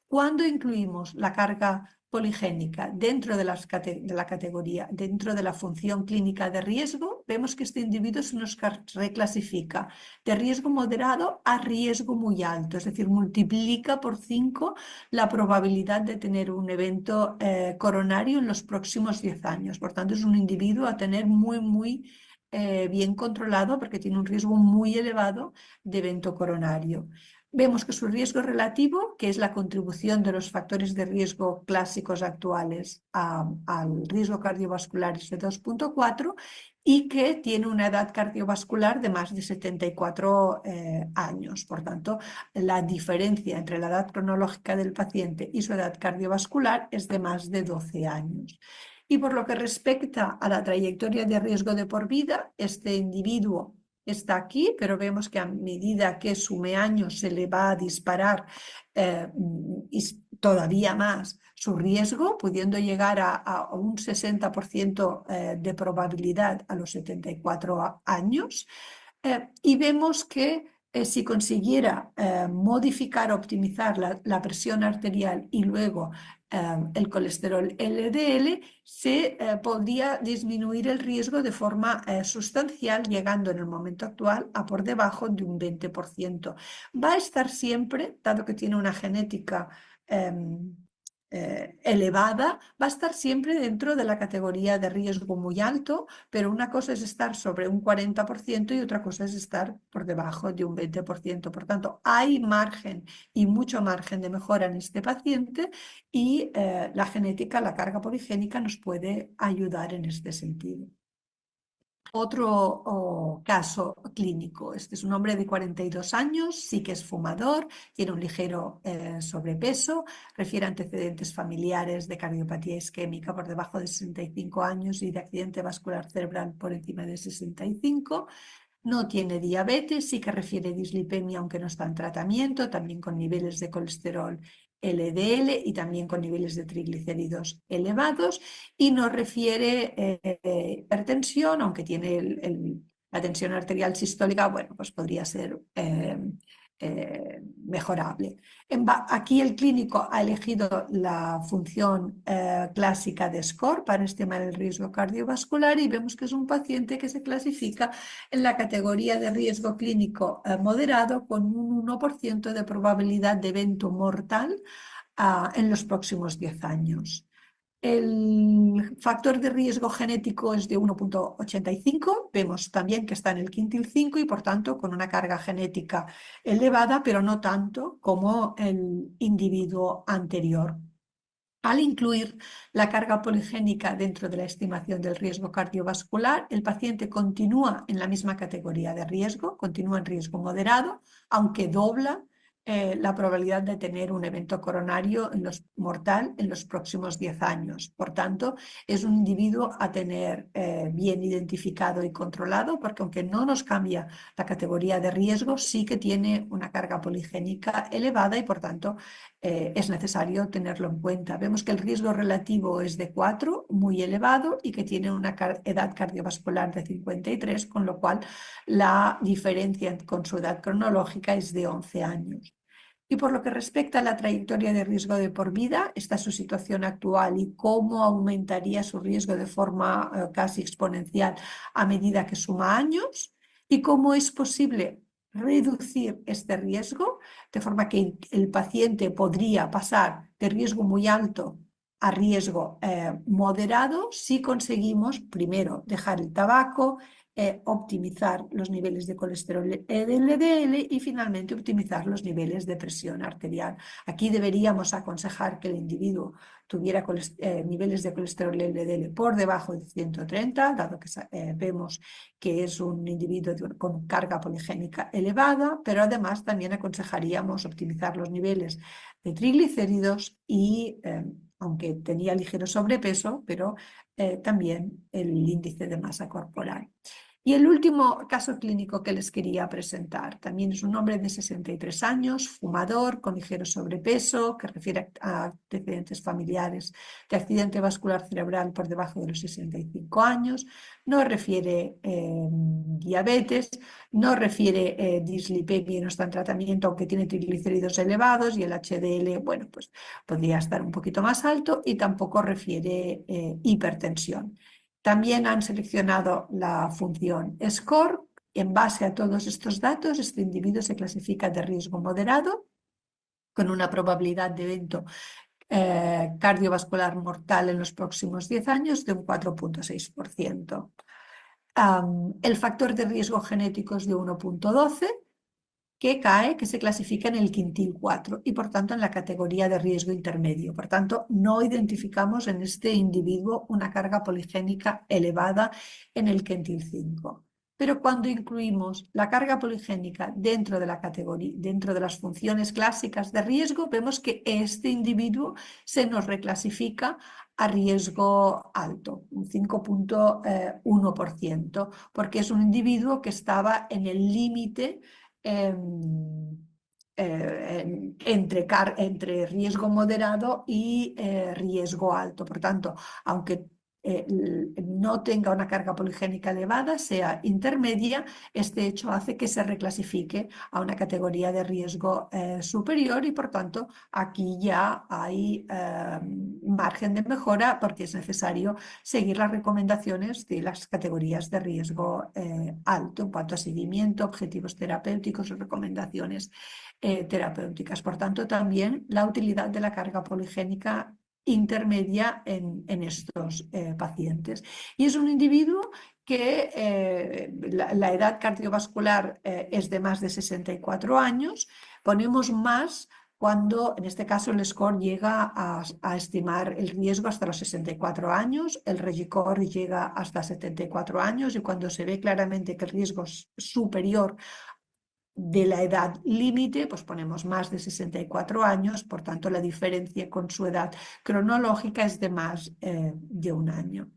B: Cuando incluimos la carga poligénica dentro de la categoría, dentro de la función clínica de riesgo, vemos que este individuo se nos reclasifica de riesgo moderado a riesgo muy alto, es decir, multiplica por 5 la probabilidad de tener un evento coronario en los próximos 10 años. Por tanto, es un individuo a tener muy bien controlado porque tiene un riesgo muy elevado de evento coronario. Vemos que su riesgo relativo, que es la contribución de los factores de riesgo clásicos actuales al riesgo cardiovascular, es de 2,4 y que tiene una edad cardiovascular de más de 74 años. Por tanto, la diferencia entre la edad cronológica del paciente y su edad cardiovascular es de más de 12 años. Y por lo que respecta a la trayectoria de riesgo de por vida, este individuo está aquí, pero vemos que a medida que sume años se le va a disparar todavía más su riesgo, pudiendo llegar a un 60% de probabilidad a los 74 años. Y vemos que si consiguiera modificar, optimizar la presión arterial y luego el colesterol LDL, se podría disminuir el riesgo de forma sustancial, llegando en el momento actual a por debajo de un 20%. Va a estar siempre, dado que tiene una genética elevada, va a estar siempre dentro de la categoría de riesgo muy alto, pero una cosa es estar sobre un 40% y otra cosa es estar por debajo de un 20%. Por tanto, hay margen y mucho margen de mejora en este paciente y la genética, la carga poligénica nos puede ayudar en este sentido. Otro caso clínico, este es un hombre de 42 años, sí que es fumador, tiene un ligero sobrepeso, refiere a antecedentes familiares de cardiopatía isquémica por debajo de 65 años y de accidente vascular cerebral por encima de 65. No tiene diabetes, sí que refiere dislipemia aunque no está en tratamiento, también con niveles de colesterol LDL y también con niveles de triglicéridos elevados, y no refiere hipertensión, aunque tiene la tensión arterial sistólica, bueno, pues podría ser mejorable. Aquí el clínico ha elegido la función clásica de SCORE para estimar el riesgo cardiovascular y vemos que es un paciente que se clasifica en la categoría de riesgo clínico moderado con un 1% de probabilidad de evento mortal en los próximos 10 años. El factor de riesgo genético es de 1,85. Vemos también que está en el quintil 5 y por tanto con una carga genética elevada, pero no tanto como el individuo anterior. Al incluir la carga poligénica dentro de la estimación del riesgo cardiovascular, el paciente continúa en la misma categoría de riesgo, continúa en riesgo moderado, aunque dobla la probabilidad de tener un evento coronario mortal en los próximos 10 años. Por tanto, es un individuo a tener bien identificado y controlado, porque aunque no nos cambia la categoría de riesgo, sí que tiene una carga poligénica elevada y por tanto es necesario tenerlo en cuenta. Vemos que el riesgo relativo es de 4, muy elevado, y que tiene una edad cardiovascular de 53, con lo cual la diferencia con su edad cronológica es de 11 años. Y por lo que respecta a la trayectoria de riesgo de por vida, esta es su situación actual y cómo aumentaría su riesgo de forma casi exponencial a medida que suma años, y cómo es posible reducir este riesgo, de forma que el paciente podría pasar de riesgo muy alto a riesgo moderado si conseguimos primero dejar el tabaco, optimizar los niveles de colesterol LDL y finalmente optimizar los niveles de presión arterial. Aquí deberíamos aconsejar que el individuo tuviera niveles de colesterol LDL por debajo de 130, dado que vemos que es un individuo con carga poligénica elevada, pero además también aconsejaríamos optimizar los niveles de triglicéridos y, aunque tenía ligero sobrepeso, pero también el índice de masa corporal. Y el último caso clínico que les quería presentar también es un hombre de 63 años, fumador, con ligero sobrepeso, que refiere a antecedentes familiares de accidente vascular cerebral por debajo de los 65 años, no refiere diabetes, no refiere dislipemia y no está en tratamiento, aunque tiene triglicéridos elevados y el HDL, bueno, pues podría estar un poquito más alto y tampoco refiere hipertensión. También han seleccionado la función SCORE. En base a todos estos datos, este individuo se clasifica de riesgo moderado, con una probabilidad de evento cardiovascular mortal en los próximos 10 años de un 4,6%. El factor de riesgo genético es de 1,12, que se clasifica en el quintil 4 y por tanto en la categoría de riesgo intermedio. Por tanto, no identificamos en este individuo una carga poligénica elevada en el quintil 5. Pero cuando incluimos la carga poligénica dentro de la categoría, dentro de las funciones clásicas de riesgo, vemos que este individuo se nos reclasifica a riesgo alto, un 5,1%, porque es un individuo que estaba en el límite entre riesgo moderado y riesgo alto. Por tanto, aunque no tenga una carga poligénica elevada, sea intermedia, este hecho hace que se reclasifique a una categoría de riesgo superior y por tanto aquí ya hay margen de mejora porque es necesario seguir las recomendaciones de las categorías de riesgo alto en cuanto a seguimiento, objetivos terapéuticos y recomendaciones terapéuticas. Por tanto, también la utilidad de la carga poligénica intermedia en estos pacientes. Y es un individuo que la edad cardiovascular es de más de 64 años. Ponemos más cuando, en este caso, el score llega a estimar el riesgo hasta los 64 años, el REGICOR llega hasta 74 años y cuando se ve claramente que el riesgo es superior de la edad límite, pues ponemos más de 64 años, por tanto la diferencia con su edad cronológica es de más de un año.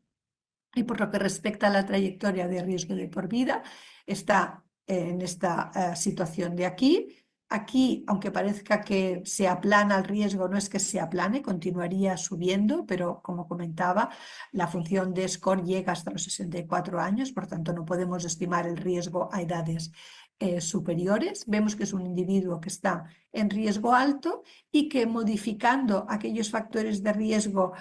B: Y por lo que respecta a la trayectoria de riesgo de por vida, está en esta situación de aquí. Aquí, aunque parezca que se aplana el riesgo, no es que se aplane, continuaría subiendo, pero como comentaba, la función de SCORE llega hasta los 64 años, por tanto no podemos estimar el riesgo a edades superiores. Vemos que es un individuo que está en riesgo alto y que modificando aquellos factores de riesgo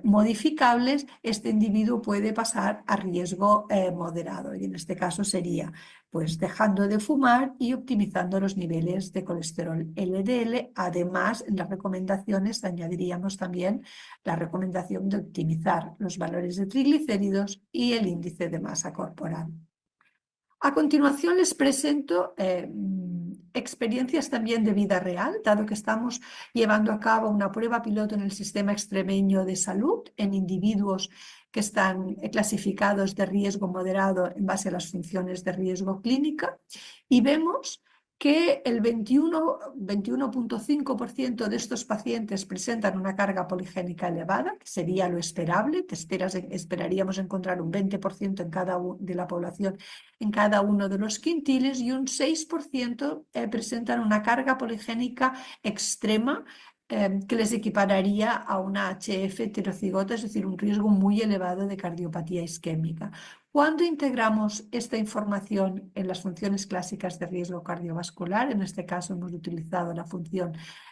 B: modificables, este individuo puede pasar a riesgo moderado y en este caso sería pues dejando de fumar y optimizando los niveles de colesterol LDL. Además, en las recomendaciones añadiríamos también la recomendación de optimizar los valores de triglicéridos y el índice de masa corporal. A continuación les presento experiencias también de vida real, dado que estamos llevando a cabo una prueba piloto en el sistema extremeño de salud en individuos que están clasificados de riesgo moderado en base a las funciones de riesgo clínica y vemos que el 21,5% de estos pacientes presentan una carga poligénica elevada, que sería lo esperable, esperaríamos encontrar un 20% en cada de la población en cada uno de los quintiles y un 6% presentan una carga poligénica extrema que les equipararía a una HF heterocigota, es decir, un riesgo muy elevado de cardiopatía isquémica. Cuando integramos esta información en las funciones clásicas de riesgo cardiovascular, en este caso hemos utilizado la función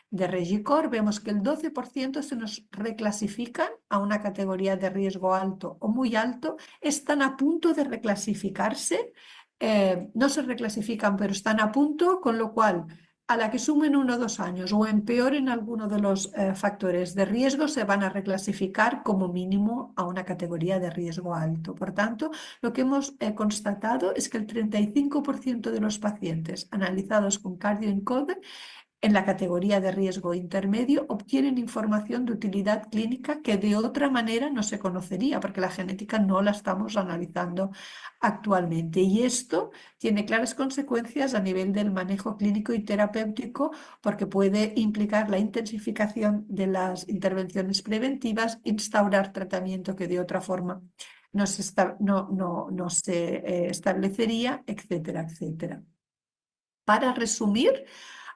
B: de REGICOR, vemos que el 12% se nos reclasifican a una categoría de riesgo alto o muy alto, están a punto de reclasificarse, no se reclasifican, pero están a punto, con lo cual a la que sumen 1 o 2 años o empeoren alguno de los factores de riesgo, se van a reclasificar como mínimo a una categoría de riesgo alto. Por tanto, lo que hemos constatado es que el 35% de los pacientes analizados con CardioEncoder en la categoría de riesgo intermedio obtienen información de utilidad clínica que de otra manera no se conocería, porque la genética no la estamos analizando actualmente. Y esto tiene claras consecuencias a nivel del manejo clínico y terapéutico, porque puede implicar la intensificación de las intervenciones preventivas, instaurar tratamiento que de otra forma no se establecería, etcétera, etcétera. Para resumir,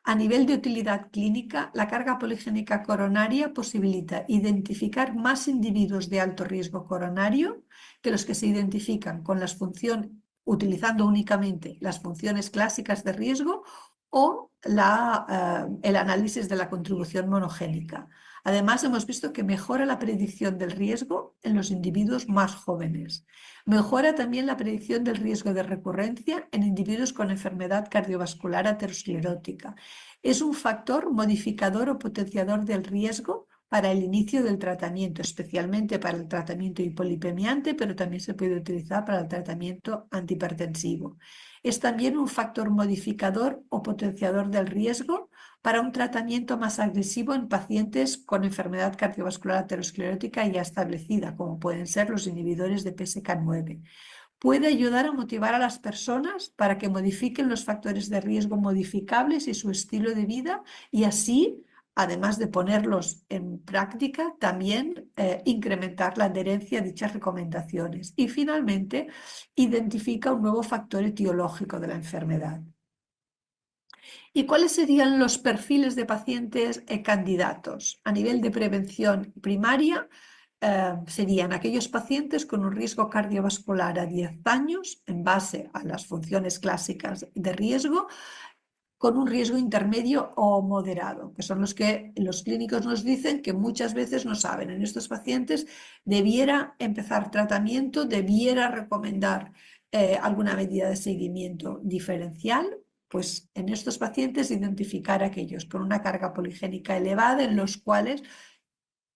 B: a nivel de utilidad clínica, la carga poligénica coronaria posibilita identificar más individuos de alto riesgo coronario que los que se identifican con las funciones, utilizando únicamente las funciones clásicas de riesgo o el análisis de la contribución monogénica. Además, hemos visto que mejora la predicción del riesgo en los individuos más jóvenes. Mejora también la predicción del riesgo de recurrencia en individuos con enfermedad cardiovascular aterosclerótica. Es un factor modificador o potenciador del riesgo para el inicio del tratamiento, especialmente para el tratamiento hipolipemiante, pero también se puede utilizar para el tratamiento antihipertensivo. Es también un factor modificador o potenciador del riesgo para un tratamiento más agresivo en pacientes con enfermedad cardiovascular aterosclerótica ya establecida, como pueden ser los inhibidores de PSK9. Puede ayudar a motivar a las personas para que modifiquen los factores de riesgo modificables y su estilo de vida y así, además de ponerlos en práctica, también incrementar la adherencia a dichas recomendaciones. Y finalmente, identifica un nuevo factor etiológico de la enfermedad. ¿Y cuáles serían los perfiles de pacientes candidatos? A nivel de prevención primaria, serían aquellos pacientes con un riesgo cardiovascular a 10 años en base a las funciones clásicas de riesgo, con un riesgo intermedio o moderado, que son los que los clínicos nos dicen que muchas veces no saben. En estos pacientes debiera empezar tratamiento, debiera recomendar alguna medida de seguimiento diferencial. Pues en estos pacientes identificar aquellos con una carga poligénica elevada en los cuales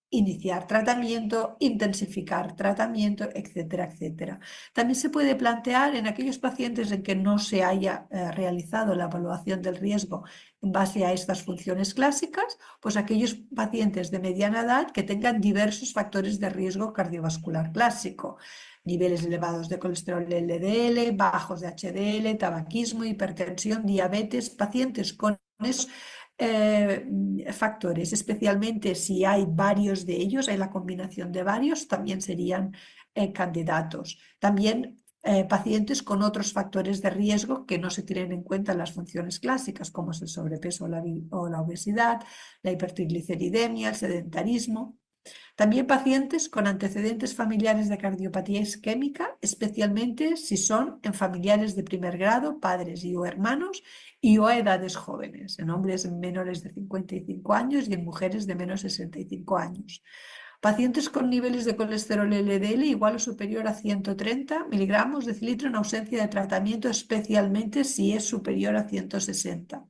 B: iniciar tratamiento, intensificar tratamiento, etcétera, etcétera. También se puede plantear en aquellos pacientes en que no se haya realizado la evaluación del riesgo en base a estas funciones clásicas, pues aquellos pacientes de mediana edad que tengan diversos factores de riesgo cardiovascular clásico, niveles elevados de colesterol LDL, bajos de HDL, tabaquismo, hipertensión, diabetes, pacientes con esos factores, especialmente si hay varios de ellos, hay la combinación de varios, también serían candidatos. También pacientes con otros factores de riesgo que no se tienen en cuenta en las funciones clásicas, como es el sobrepeso o la obesidad, la hipertrigliceridemia, el sedentarismo. También pacientes con antecedentes familiares de cardiopatía isquémica, especialmente si son en familiares de primer grado, padres y o hermanos, y o a edades jóvenes, en hombres menores de 55 años y en mujeres de menos de 65 años. Pacientes con niveles de colesterol LDL igual o superior a 130 miligramos de decilitro en ausencia de tratamiento, especialmente si es superior a 160.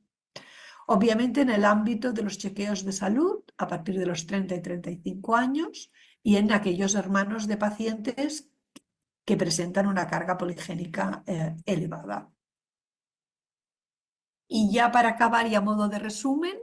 B: Obviamente en el ámbito de los chequeos de salud a partir de los 30 y 35 años y en aquellos hermanos de pacientes que presentan una carga poligénica elevada. Y ya para acabar y a modo de resumen,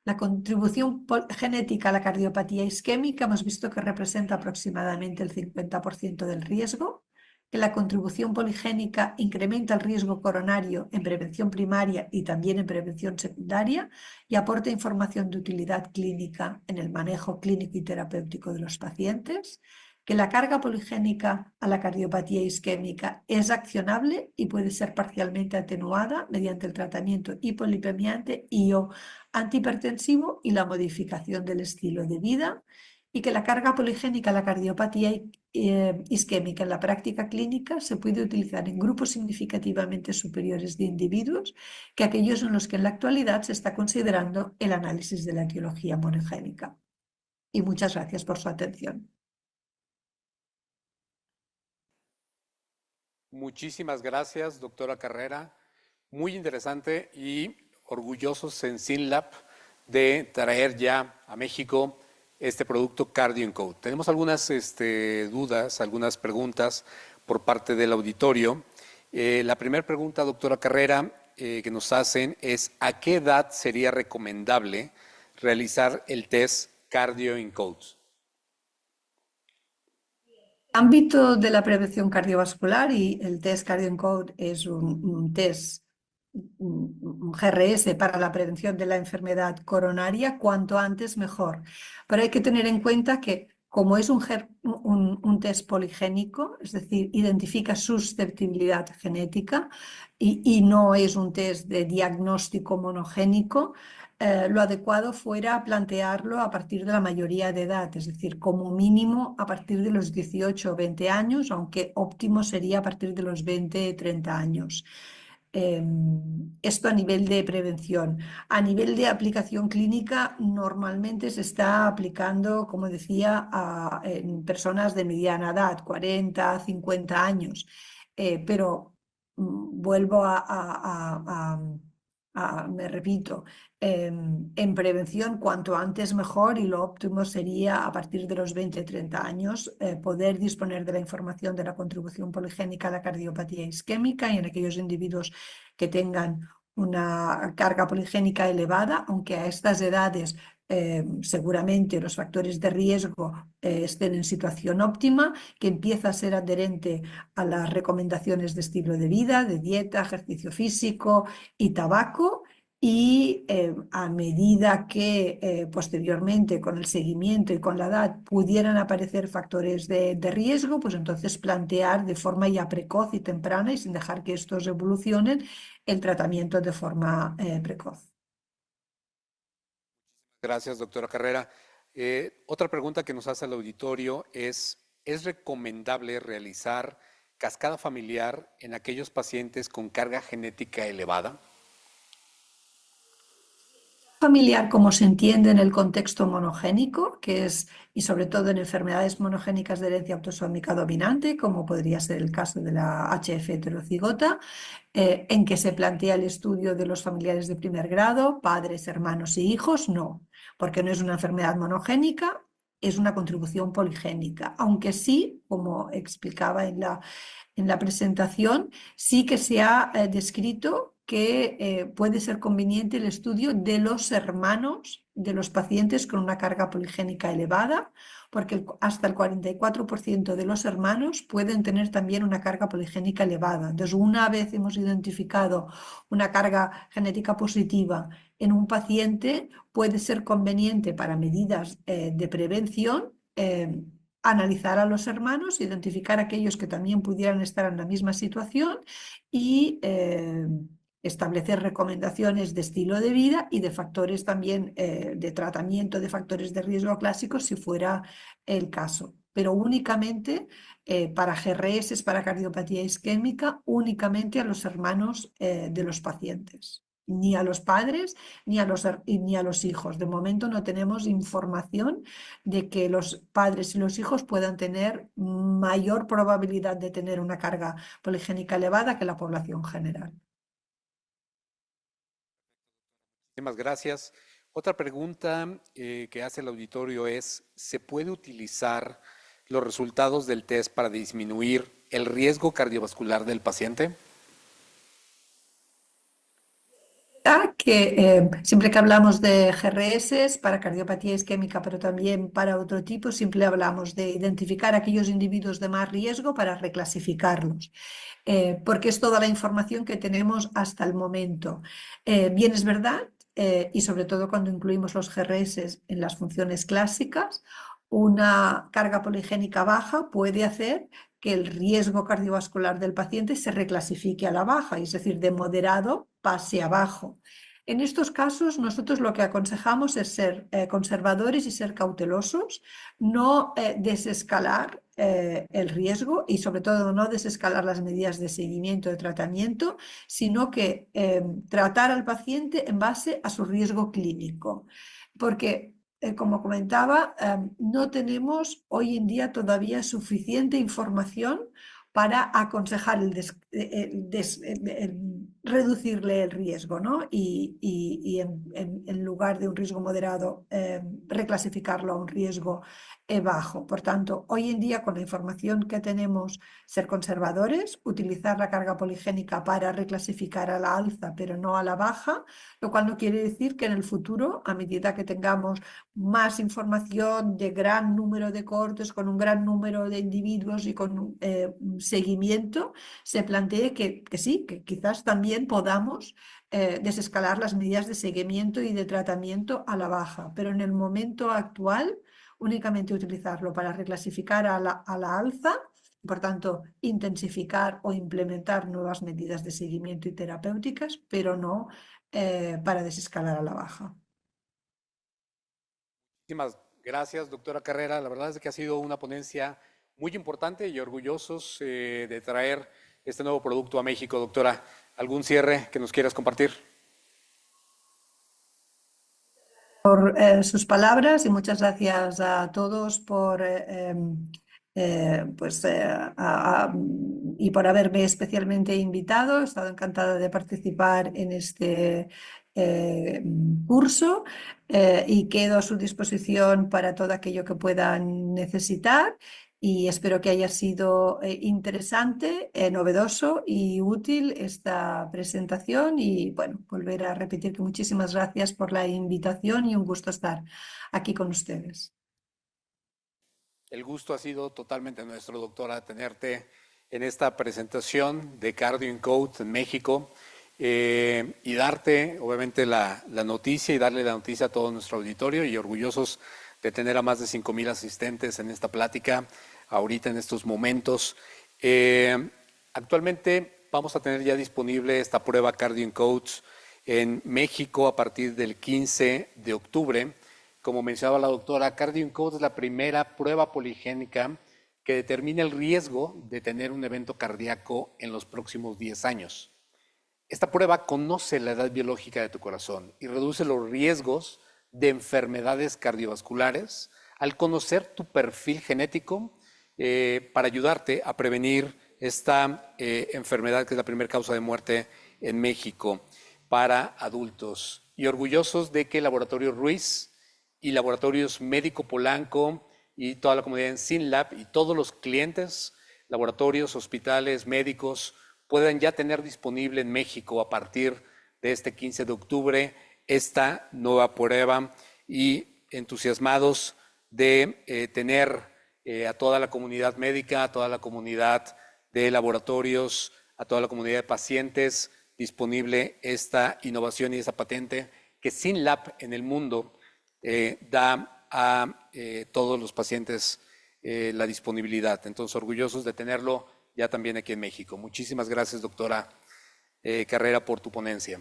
B: la contribución genética a la cardiopatía isquémica hemos visto que representa aproximadamente el 50% del riesgo, que la contribución poligénica incrementa el riesgo coronario en prevención primaria y también en prevención secundaria y aporta información de utilidad clínica en el manejo clínico y terapéutico de los pacientes, que la carga poligénica a la cardiopatía isquémica es accionable y puede ser parcialmente atenuada mediante el tratamiento hipolipemiante y o antihipertensivo y la modificación del estilo de vida, y que la carga poligénica a la cardiopatía isquémica en la práctica clínica se puede utilizar en grupos significativamente superiores de individuos que aquellos en los que en la actualidad se está considerando el análisis de la etiología monogénica. Y muchas gracias por su atención.
A: Muchísimas gracias, doctora Carrera. Muy interesante y orgullosos en SYNLAB de traer ya a México este producto CardioEncode. Tenemos algunas dudas, algunas preguntas por parte del auditorio. La primera pregunta, doctora Carrera, que nos hacen es ¿a qué edad sería recomendable realizar el test CardioEncode?
B: Ámbito de la prevención cardiovascular, y el test CardioEncode es un test, un GRS para la prevención de la enfermedad coronaria, cuanto antes mejor. Pero hay que tener en cuenta que como es un test poligénico, es decir, identifica susceptibilidad genética y no es un test de diagnóstico monogénico, lo adecuado fuera plantearlo a partir de la mayoría de edad, es decir, como mínimo a partir de los 18 o 20 años, aunque óptimo sería a partir de los 20 o 30 años. Esto a nivel de prevención. A nivel de aplicación clínica, normalmente se está aplicando, como decía, en personas de mediana edad, 40, 50 años. Pero vuelvo me repito, en prevención cuanto antes mejor, y lo óptimo sería a partir de los 20 30 años poder disponer de la información de la contribución poligénica a la cardiopatía isquémica, y en aquellos individuos que tengan una carga poligénica elevada, aunque a estas edades seguramente los factores de riesgo estén en situación óptima, que empieza a ser adherente a las recomendaciones de estilo de vida, de dieta, ejercicio físico y tabaco. Y a medida que posteriormente con el seguimiento y con la edad pudieran aparecer factores de riesgo, pues entonces plantear de forma ya precoz y temprana, y sin dejar que estos evolucionen, el tratamiento de forma precoz.
A: Gracias, doctora Carrera. Otra pregunta que nos hace el auditorio ¿es recomendable realizar cascada familiar en aquellos pacientes con carga genética elevada?
B: Familiar, como se entiende en el contexto monogénico, que es, y sobre todo en enfermedades monogénicas de herencia autosómica dominante, como podría ser el caso de la HF heterocigota, en que se plantea el estudio de los familiares de primer grado, padres, hermanos y hijos, no, porque no es una enfermedad monogénica, es una contribución poligénica, aunque sí, como explicaba en la presentación, sí que se ha descrito que puede ser conveniente el estudio de los hermanos de los pacientes con una carga poligénica elevada, porque hasta el 44% de los hermanos pueden tener también una carga poligénica elevada. Entonces, una vez hemos identificado una carga genética positiva en un paciente, puede ser conveniente para medidas de prevención analizar a los hermanos, identificar aquellos que también pudieran estar en la misma situación y establecer recomendaciones de estilo de vida y de factores también de tratamiento de factores de riesgo clásicos si fuera el caso. Pero únicamente para GRS, para cardiopatía isquémica, únicamente a los hermanos de los pacientes, ni a los padres ni a los hijos. De momento no tenemos información de que los padres y los hijos puedan tener mayor probabilidad de tener una carga poligénica elevada que la población general.
A: Muchísimas gracias. Otra pregunta que hace el auditorio es, ¿se puede utilizar los resultados del test para disminuir el riesgo cardiovascular del paciente?
B: Que siempre que hablamos de GRS para cardiopatía isquémica, pero también para otro tipo, siempre hablamos de identificar aquellos individuos de más riesgo para reclasificarlos, porque es toda la información que tenemos hasta el momento. Bien es verdad, y sobre todo cuando incluimos los GRS en las funciones clásicas, una carga poligénica baja puede hacer que el riesgo cardiovascular del paciente se reclasifique a la baja, es decir, de moderado pase a bajo. En estos casos, nosotros lo que aconsejamos es ser conservadores y ser cautelosos, no desescalar el riesgo y sobre todo no desescalar las medidas de seguimiento de tratamiento, sino que tratar al paciente en base a su riesgo clínico. Porque como comentaba, no tenemos hoy en día todavía suficiente información para aconsejar reducirle el riesgo, ¿no? Y en lugar de un riesgo moderado, reclasificarlo a un riesgo bajo. Por tanto, hoy en día, con la información que tenemos, ser conservadores, utilizar la carga poligénica para reclasificar a la alza, pero no a la baja, lo cual no quiere decir que en el futuro, a medida que tengamos más información de gran número de cortes, con un gran número de individuos y con un seguimiento, se plantee que sí, que quizás también podamos desescalar las medidas de seguimiento y de tratamiento a la baja, pero en el momento actual únicamente utilizarlo para reclasificar a la alza, por tanto, intensificar o implementar nuevas medidas de seguimiento y terapéuticas, pero no para desescalar a la baja.
A: Muchísimas gracias, doctora Carrera. La verdad es que ha sido una ponencia muy importante y orgullosos de traer este nuevo producto a México. Doctora, ¿algún cierre que nos quieras compartir?
B: Por sus palabras y muchas gracias a todos por, pues, y por haberme especialmente invitado. He estado encantada de participar en este curso y quedo a su disposición para todo aquello que puedan necesitar. Y espero que haya sido interesante, novedoso y útil esta presentación. Y bueno, volver a repetir que muchísimas gracias por la invitación y un gusto estar aquí con ustedes.
A: El gusto ha sido totalmente nuestro, doctora, tenerte en esta presentación de Cardio Code en México y darte, obviamente, la noticia y darle la noticia a todo nuestro auditorio y orgullosos de tener a más de 5,000 asistentes en esta plática ahorita en estos momentos. Actualmente vamos a tener ya disponible esta prueba Cardio Codes en México a partir del 15 de octubre. Como mencionaba la doctora, Cardio Code es la primera prueba poligénica que determina el riesgo de tener un evento cardíaco en los próximos 10 años. Esta prueba conoce la edad biológica de tu corazón y reduce los riesgos de enfermedades cardiovasculares al conocer tu perfil genético para ayudarte a prevenir esta enfermedad que es la primera causa de muerte en México para adultos. Y orgullosos de que Laboratorio Ruiz y Laboratorios Médico Polanco y toda la comunidad en SYNLAB y todos los clientes, laboratorios, hospitales, médicos, puedan ya tener disponible en México a partir de este 15 de octubre esta nueva prueba y entusiasmados de tener a toda la comunidad médica, a toda la comunidad de laboratorios, a toda la comunidad de pacientes disponible esta innovación y esa patente que SYNLAB en el mundo da a todos los pacientes la disponibilidad. Entonces, orgullosos de tenerlo ya también aquí en México. Muchísimas gracias, doctora Carrera, por tu ponencia.